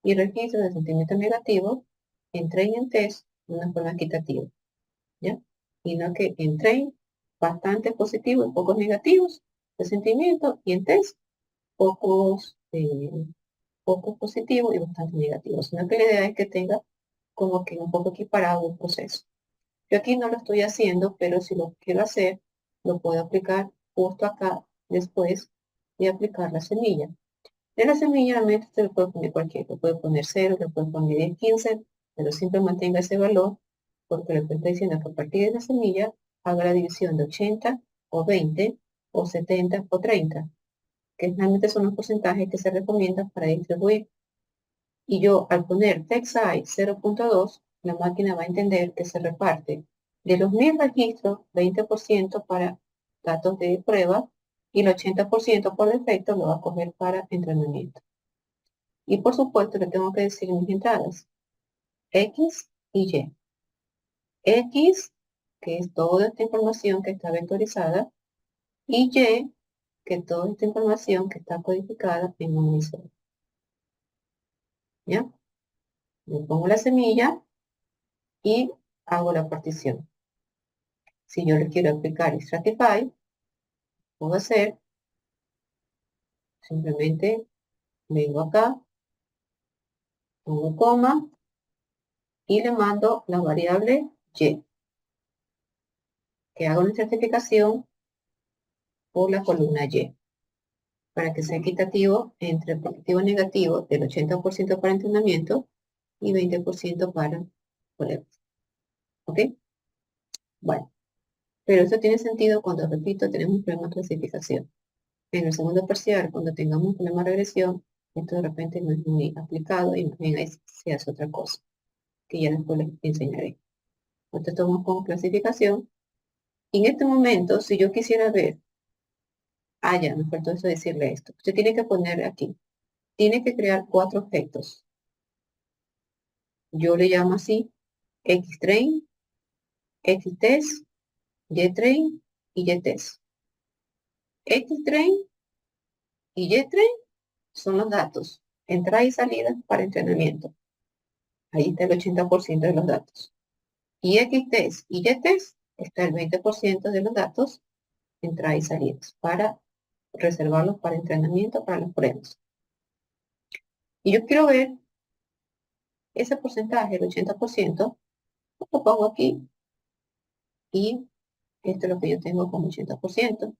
y registros de sentimiento negativo en train y en test de una forma equitativa, ¿ya? Y no que en train bastantes positivos y pocos negativos de sentimiento y en test pocos, pocos positivos y bastante negativos, sino que la idea es que tenga como que un poco equiparado el proceso. Yo aquí no lo estoy haciendo, pero si lo quiero hacer, lo puedo aplicar justo acá después de aplicar la semilla. De la semilla realmente se le puede poner cualquiera, le puede poner 0, le puede poner 10, 15, pero siempre mantenga ese valor porque lo que está diciendo es que a partir de la semilla haga la división de 80 o 20 o 70 o 30, que realmente son los porcentajes que se recomiendan para distribuir. Y yo al poner TextSize 0.2, la máquina va a entender que se reparte de los 1000 registros, 20% para datos de prueba y el 80% por defecto lo va a coger para entrenamiento. Y por supuesto le tengo que decir en mis entradas X y Y. X, que es toda esta información que está vectorizada, y Y, que es toda esta información que está codificada en un Omnisoft. ¿Ya? Le pongo la semilla y hago la partición. Si yo le quiero aplicar Stratify, puedo hacer, simplemente vengo acá, pongo coma y le mando la variable Y, que haga una certificación por la columna Y, para que sea equitativo entre positivo y negativo del 80% para entrenamiento y 20% para pruebas. ¿Ok? Bueno, pero eso tiene sentido cuando, repito, tenemos un problema de clasificación. En el segundo parcial, cuando tengamos un problema de regresión, esto de repente no es muy aplicado y más bien ahí se hace otra cosa, que ya después les enseñaré. Entonces tomamos como clasificación. Y en este momento, si yo quisiera ver, ya, me faltó eso decirle esto. Usted tiene que poner aquí, tiene que crear 4 objetos. Yo le llamo así Xtrain, Xtest, YTrain y YTest. Xtrain y YTrain son los datos, entrada y salida para entrenamiento. Ahí está el 80% de los datos. Y Xtest y YTest está el 20% de los datos, entrada y salidas, para reservarlos para entrenamiento, para las pruebas. Y yo quiero ver ese porcentaje, el 80%, lo pongo aquí y esto es lo que yo tengo como 80%.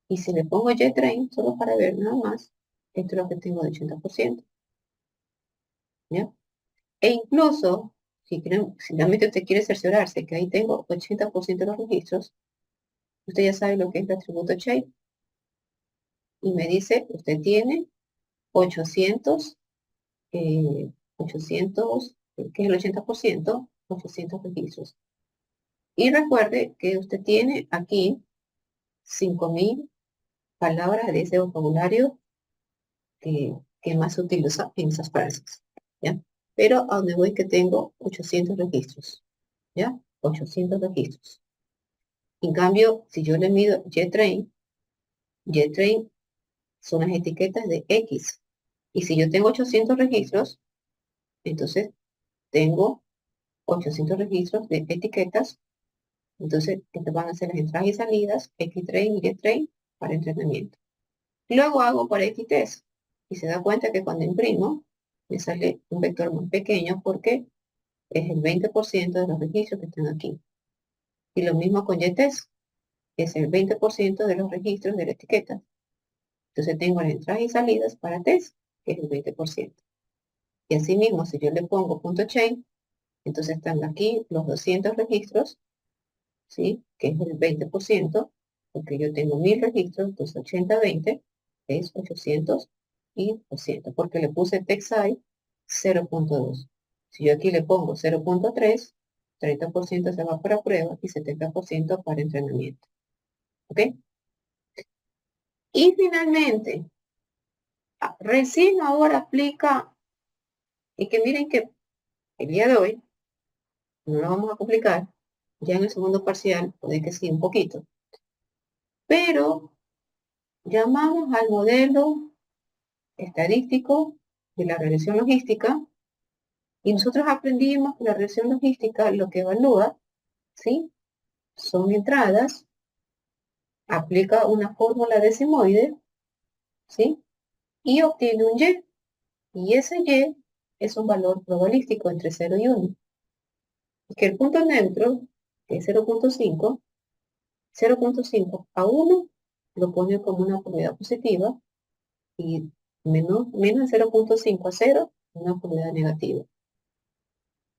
Y si le pongo JTrain, solo para ver nada más, esto es lo que tengo de 80%. ¿Ya? E incluso, si realmente usted quiere cerciorarse que ahí tengo 80% de los registros, usted ya sabe lo que es el atributo shape. Y me dice, usted tiene 800, 800, que es el 80%, 800 registros. Y recuerde que usted tiene aquí 5000 palabras de ese vocabulario que más se utiliza en esas frases, ¿ya? Pero a donde voy que tengo 800 registros, ¿ya? 800 registros. En cambio, si yo le mido JTrain son las etiquetas de X. Y si yo tengo 800 registros, entonces tengo 800 registros de etiquetas. Entonces, estas van a ser las entradas y salidas, Xtrain y YTrain para entrenamiento. Luego hago para Xtest y se da cuenta que cuando imprimo me sale un vector muy pequeño porque es el 20% de los registros que están aquí. Y lo mismo con YTest, es el 20% de los registros de la etiqueta. Entonces tengo las entradas y salidas para test, que es el 20%. Y asimismo, si yo le pongo .chain, entonces están aquí los 200 registros, ¿sí? Que es el 20%, porque yo tengo 1000 registros, entonces 80-20 es 800 y 200, porque le puse TextSize 0.2. Si yo aquí le pongo 0.3, 30% se va para prueba y 70% para entrenamiento. ¿Ok? Y finalmente, recién ahora aplica, y que miren que el día de hoy no lo vamos a complicar, ya en el segundo parcial puede que sí un poquito, pero llamamos al modelo estadístico de la regresión logística y nosotros aprendimos que la regresión logística lo que evalúa, ¿sí? Son entradas, aplica una fórmula decimoide, ¿sí? Y obtiene un Y. Y ese Y es un valor probabilístico entre 0 y 1. Y que el punto neutro, que es 0.5, 0.5 a 1 lo pone como una probabilidad positiva y menos 0.5 a 0, una probabilidad negativa.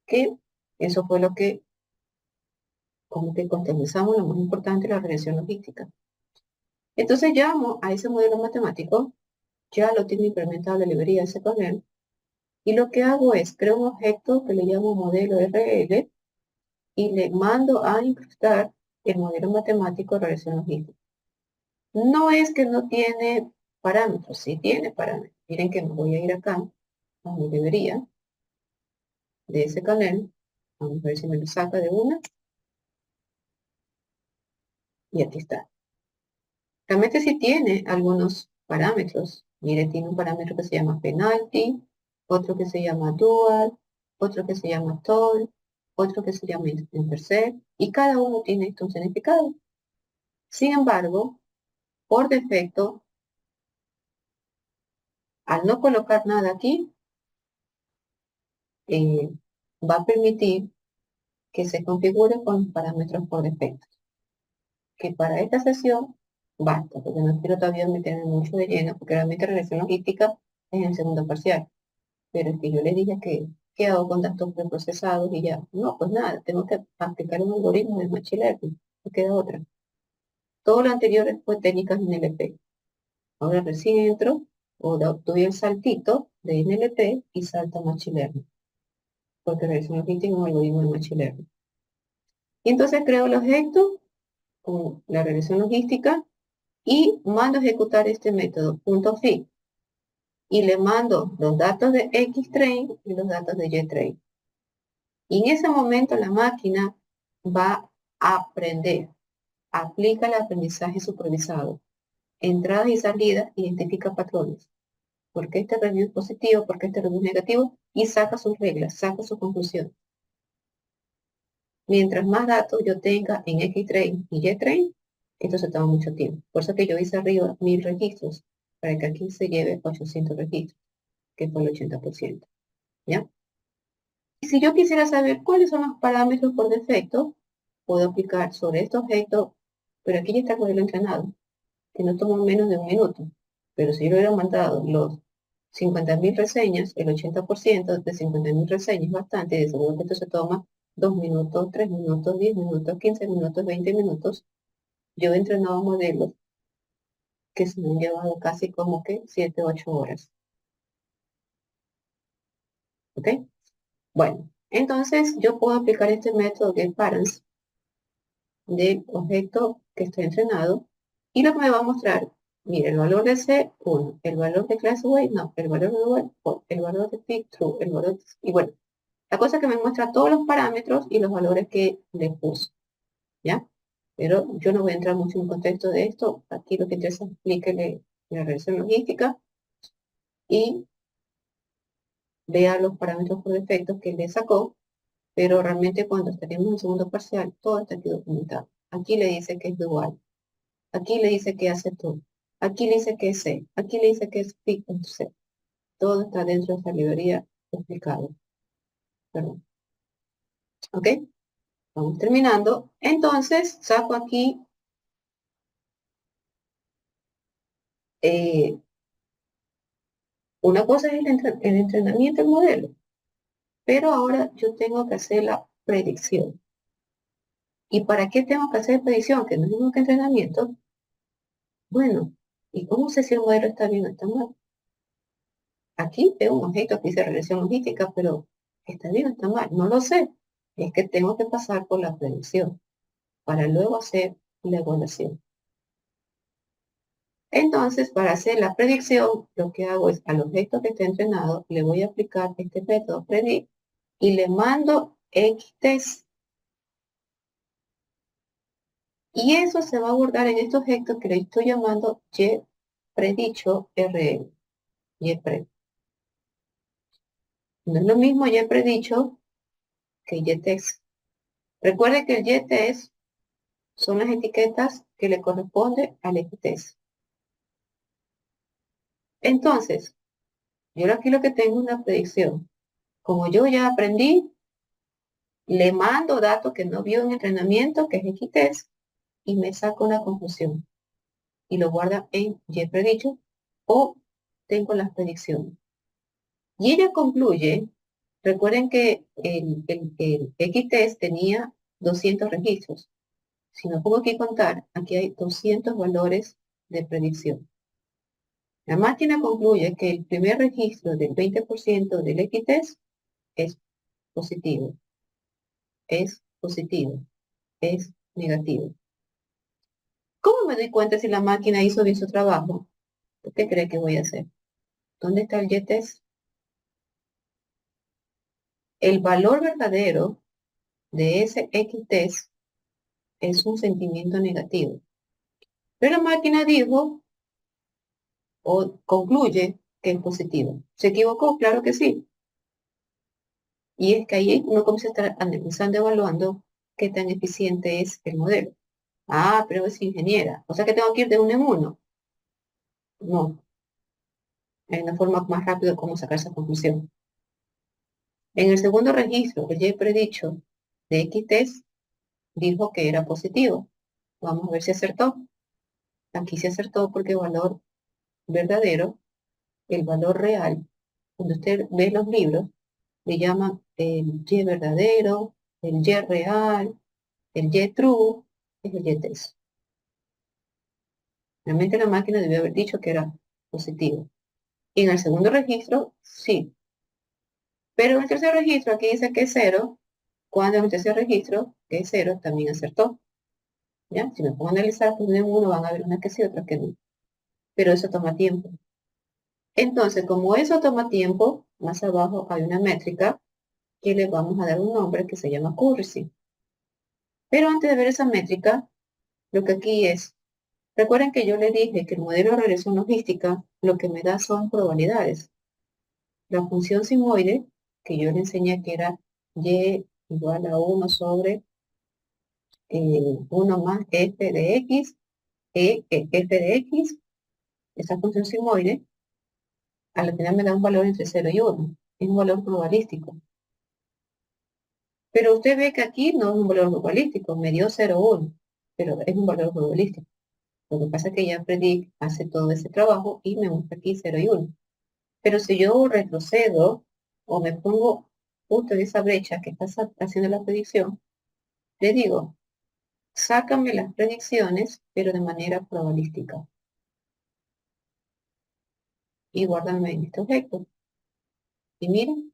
Que eso fue lo que como que contabilizamos lo más importante, la regresión logística. Entonces llamo a ese modelo matemático, ya lo tengo implementado en la librería de cPanel, y lo que hago es creo un objeto que le llamo modelo RL y le mando a incrustar el modelo matemático de regresión logística. No es que no tiene parámetros, sí tiene parámetros. Miren que me voy a ir acá a mi librería de ese canal. Vamos a ver si me lo saca de una. Y aquí está. Realmente sí tiene algunos parámetros. Mire, tiene un parámetro que se llama penalty, otro que se llama dual, otro que se llama toll, otro que se llama intercept, y cada uno tiene un significado. Sin embargo, por defecto, al no colocar nada aquí, eh, va a permitir que se configure con los parámetros por defecto. Que para esta sesión basta, porque no quiero todavía meterme mucho de lleno, porque realmente regresión logística es el segundo parcial. Pero es que yo le dije que, ¿qué hago con datos preprocesados? Y ya, no, pues nada, tengo que aplicar un algoritmo de Machine Learning, no queda otra. Todo lo anterior fue técnicas NLP. Ahora recién entro, doy el saltito de NLP y salto a Machine Learning, porque regresión logística es un algoritmo de Machine Learning. Y entonces creo el objeto con la regresión logística y mando a ejecutar este método, .fi, y le mando los datos de Xtrain y los datos de YTrain. Y en ese momento la máquina va a aprender, aplica el aprendizaje supervisado, entradas y salidas, identifica patrones. ¿Por qué este review es positivo? ¿Por qué este review es negativo? Y saca sus reglas, saca su conclusión. Mientras más datos yo tenga en Xtrain y YTrain, esto se toma mucho tiempo. Por eso que yo hice arriba 1000 registros, para que aquí se lleve 800 registros, que fue el 80%. ¿Ya? Y si yo quisiera saber cuáles son los parámetros por defecto, puedo aplicar sobre este objeto, pero aquí ya está el modelo entrenado, que no toma menos de un minuto. Pero si yo le hubiera mandado los 50.000 reseñas, el 80% de 50.000 reseñas es bastante, y de seguro que esto se toma 2 minutos, 3 minutos, 10 minutos, 15 minutos, 20 minutos. Yo he entrenado modelos que se me han llevado casi como que 7, 8 horas. ¿Ok? Bueno, entonces yo puedo aplicar este método getParams del objeto que está entrenado y lo que me va a mostrar, mire, el valor de C1, el valor de class weight, no, el valor de weight, el valor de pick true, el valor de, y bueno, la cosa es que me muestra todos los parámetros y los valores que le puse, ¿ya? Pero yo no voy a entrar mucho en el contexto de esto, aquí lo que interesa es explíquele la regresión logística y vea los parámetros por defecto que le sacó, pero realmente cuando estaríamos en el segundo parcial, todo está aquí documentado. Aquí le dice que es dual. Aquí le dice que hace todo. Aquí le dice que es C. Aquí le dice que es pick.c. Todo está dentro de esta librería explicado. Perdón. ¿Ok? Vamos terminando. Entonces, saco aquí eh, una cosa es el entrenamiento del modelo, pero ahora yo tengo que hacer la predicción. ¿Y para qué tengo que hacer predicción? Que no es mismo que entrenamiento. Bueno, ¿y cómo sé si el modelo está bien o está mal? Aquí tengo un objeto que dice regresión logística, pero ¿está bien o está mal? No lo sé. Es que tengo que pasar por la predicción para luego hacer la evaluación. Entonces, para hacer la predicción, lo que hago es al objeto que está entrenado, le voy a aplicar este método predict y le mando xtest. Y eso se va a guardar en este objeto que le estoy llamando ypredicho.rl. Ypred. No es lo mismo ypredicho que ytest. Recuerde que el ytest son las etiquetas que le corresponden al xtest. Entonces, yo aquí lo que tengo es una predicción. Como yo ya aprendí, le mando datos que no vio en entrenamiento, que es xtest, y me saco una conclusión. Y lo guarda en ypredicho o tengo las predicciones. Y ella concluye, recuerden que el xtest tenía 200 registros. Si me pongo aquí a contar, aquí hay 200 valores de predicción. La máquina concluye que el primer registro del 20% del X-test es positivo, es positivo, es negativo. ¿Cómo me doy cuenta si la máquina hizo bien su trabajo? ¿Qué cree que voy a hacer? ¿Dónde está el Y-test? El valor verdadero de ese X-test es un sentimiento negativo. Pero la máquina dijo o concluye que es positivo. ¿Se equivocó? Claro que sí. Y es que ahí uno comienza a estar analizando, evaluando qué tan eficiente es el modelo. Ah, pero es ingeniera. O sea que tengo que ir de uno en uno. No, hay una forma más rápida de cómo sacar esa conclusión. En el segundo registro, el Y predicho de X-test dijo que era positivo. Vamos a ver si acertó. Aquí se acertó porque el valor verdadero, el valor real, cuando usted ve los libros, le llaman el Y verdadero, el Y real, el Y true, es el Y test. Realmente la máquina debió haber dicho que era positivo. Y en el segundo registro, sí. Pero en el tercer registro, aquí dice que es cero, cuando en el tercer registro, que es cero, también acertó. ¿Ya? Si me pongo a analizar, pues en uno van a ver una que sí, otra que no. Pero eso toma tiempo. Entonces, como eso toma tiempo, más abajo hay una métrica que le vamos a dar un nombre que se llama accuracy. Pero antes de ver esa métrica, lo que aquí es, recuerden que yo le dije que el modelo de regresión logística lo que me da son probabilidades. La función sigmoide, que yo le enseñé que era y igual a 1 sobre 1 más f de x, f de x, esa función sigmoide, a la final me da un valor entre 0 y 1. Es un valor probabilístico. Pero usted ve que aquí no es un valor probabilístico, me dio 0, 1, pero es un valor probabilístico. Lo que pasa es que ya aprendí, hace todo ese trabajo y me muestra aquí 0 y 1. Pero si yo retrocedo o me pongo justo en esa brecha que está haciendo la predicción, le digo, sácame las predicciones, pero de manera probabilística. Y guárdame en este objeto. Y miren,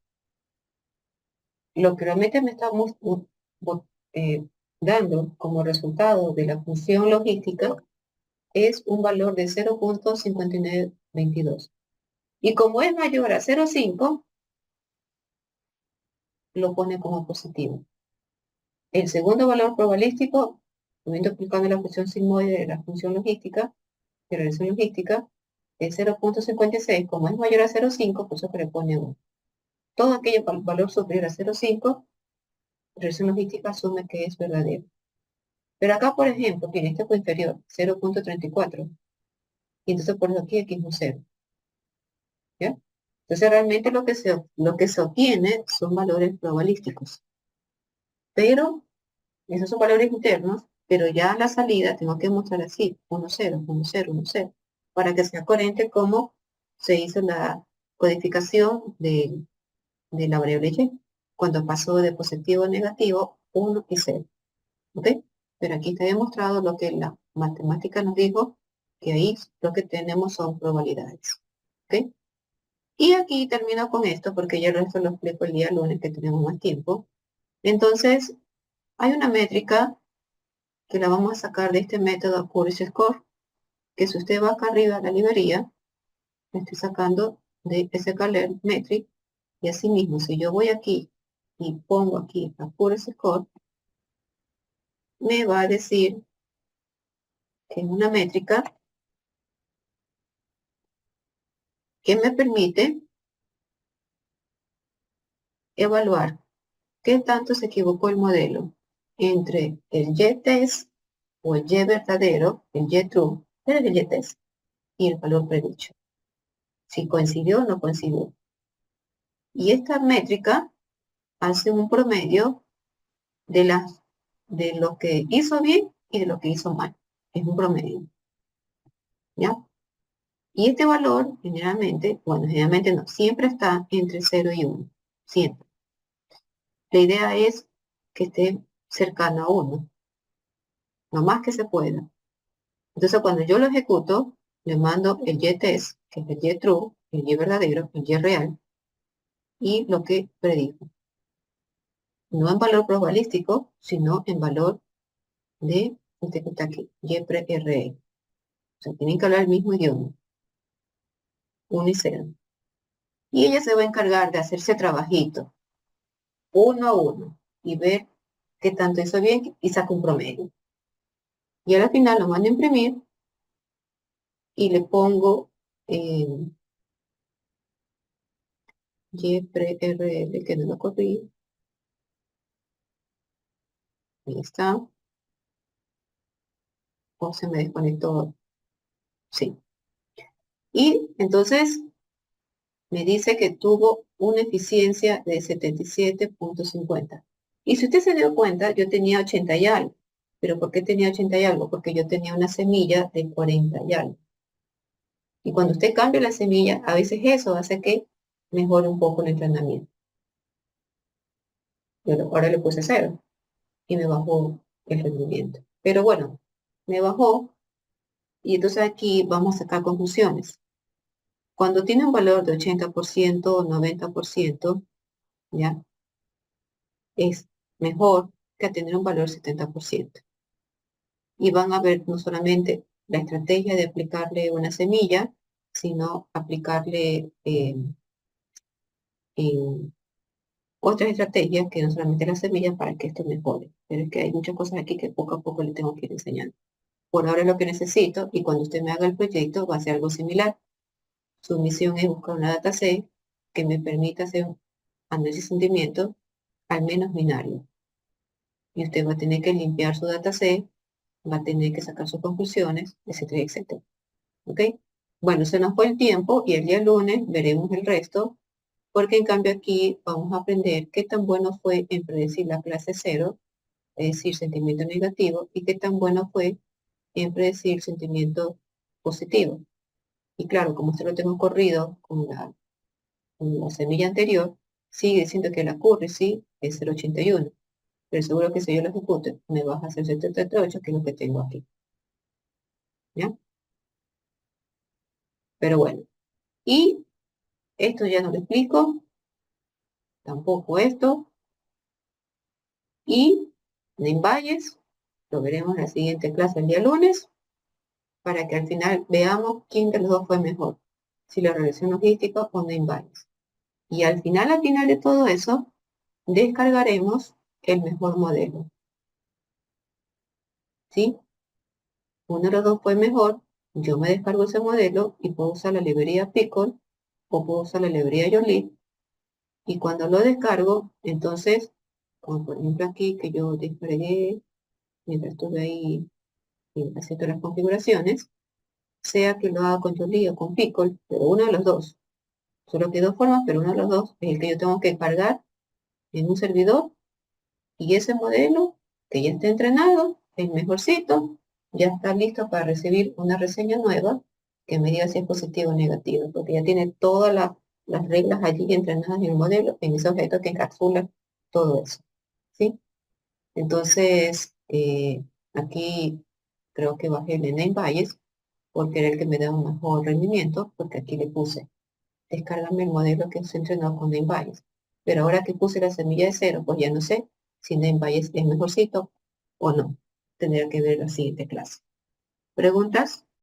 lo que realmente me está eh, dando como resultado de la función logística es un valor de 0.5922. Y como es mayor a 0.5, lo pone como positivo. El segundo valor probabilístico, también aplicando la función sigmoide de la función logística, de regresión logística, es 0.56. Como es mayor a 0.5, por eso que le pone 1. Todo aquello valor superior a 0.5, regresión logística asume que es verdadero. Pero acá, por ejemplo, tiene este fue inferior, 0.34. Y entonces por eso aquí es un 0. ¿Ya? Entonces realmente lo que se obtiene son valores probabilísticos. Pero esos son valores internos, pero ya a la salida tengo que mostrar así, 1, 0, 1, 0, 1, 0, para que sea coherente como se hizo la codificación de la variable y, cuando pasó de positivo a negativo, 1 y 0. ¿Ok? Pero aquí está demostrado lo que la matemática nos dijo, que ahí lo que tenemos son probabilidades. ¿Ok? Y aquí termino con esto, porque ya el resto lo explico el día lunes que tenemos más tiempo. Entonces, hay una métrica que la vamos a sacar de este método Accuracy Score, que si usted va acá arriba a la librería, la estoy sacando de SQL Metric, y así mismo, si yo voy aquí y pongo aquí Accuracy Score, me va a decir que es una métrica que me permite evaluar qué tanto se equivocó el modelo entre el Y-test o el Y verdadero, el Y-true, pero el Y-test, y el valor predicho. Si coincidió o no coincidió. Y esta métrica hace un promedio de, de lo que hizo bien y de lo que hizo mal. Es un promedio. ¿Ya? Y este valor generalmente, bueno, generalmente no, siempre está entre 0 y 1. Siempre. La idea es que esté cercano a 1, lo más que se pueda. Entonces, cuando yo lo ejecuto, le mando el y-test, que es el y-true, el y-verdadero, el y-real, y lo que predijo. No en valor probabilístico, sino en valor de este que está aquí, y-pre-re. O sea, tienen que hablar el mismo idioma, 1 y 0. Y ella se va a encargar de hacerse trabajito, uno a uno, y ver qué tanto hizo bien y saca un promedio. Y al final lo mando a imprimir y le pongo y-pre-rl, que no lo corrí. Ahí está. O se me desconectó. Sí. Y entonces me dice que tuvo una eficiencia de 77,50. Y si usted se dio cuenta, yo tenía 80 y algo. ¿Pero por qué tenía 80 y algo? Porque yo tenía una semilla de 40 y algo. Y cuando usted cambia la semilla, a veces eso hace que mejore un poco el entrenamiento. Ahora le puse 0 y me bajó el rendimiento. Pero bueno, me bajó y entonces aquí vamos a sacar conclusiones. Cuando tiene un valor de 80% o 90%, ¿ya? Es mejor que tener un valor 70%. Y van a ver no solamente la estrategia de aplicarle una semilla, sino aplicarle otras estrategias que no solamente la semilla para que esto mejore. Pero es que hay muchas cosas aquí que poco a poco le tengo que ir enseñando. Por ahora es lo que necesito y cuando usted me haga el proyecto va a ser algo similar. Su misión es buscar una dataset que me permita hacer un análisis de sentimiento al menos binario. Y usted va a tener que limpiar su dataset, va a tener que sacar sus conclusiones, etcétera, etcétera. ¿Ok? Bueno, se nos fue el tiempo y el día lunes veremos el resto, porque en cambio aquí vamos a aprender qué tan bueno fue en predecir la clase 0, es decir, sentimiento negativo, y qué tan bueno fue en predecir sentimiento positivo. Y claro, como usted lo tengo corrido con la semilla anterior, sigue diciendo que la accuracy es 0,81. Pero seguro que si yo lo ejecute, me baja a hacer 78, que es lo que tengo aquí. ¿Ya? Pero bueno. Y esto ya no lo explico, tampoco esto. Y en Valles, lo veremos en la siguiente clase el día lunes, para que al final veamos quién de los dos fue mejor, si la regresión logística o en Valles. Y al final de todo eso, descargaremos el mejor modelo. ¿Sí? Uno de los dos fue mejor, yo me descargo ese modelo y puedo usar la librería Pickle o puedo usar la librería Jolie. Y cuando lo descargo, entonces, como por ejemplo aquí que yo descargué, mientras estuve ahí haciendo las configuraciones, sea que lo haga con Jolie o con Pickle, pero uno de los dos. Solo que dos formas, pero uno de los dos es el que yo tengo que cargar en un servidor y ese modelo que ya está entrenado, el mejorcito, ya está listo para recibir una reseña nueva que me diga si es positivo o negativo, porque ya tiene todas las reglas allí entrenadas en el modelo, en ese objeto que encapsula todo eso. ¿Sí? Entonces, aquí creo que bajé el de Name Bias porque era el que me da un mejor rendimiento, porque aquí le puse, descárgame el modelo que se entrenó con Name Bias. Pero ahora que puse la semilla de 0, pues ya no sé si Name Bias es mejorcito o no. Tendría que ver la siguiente clase. ¿Preguntas?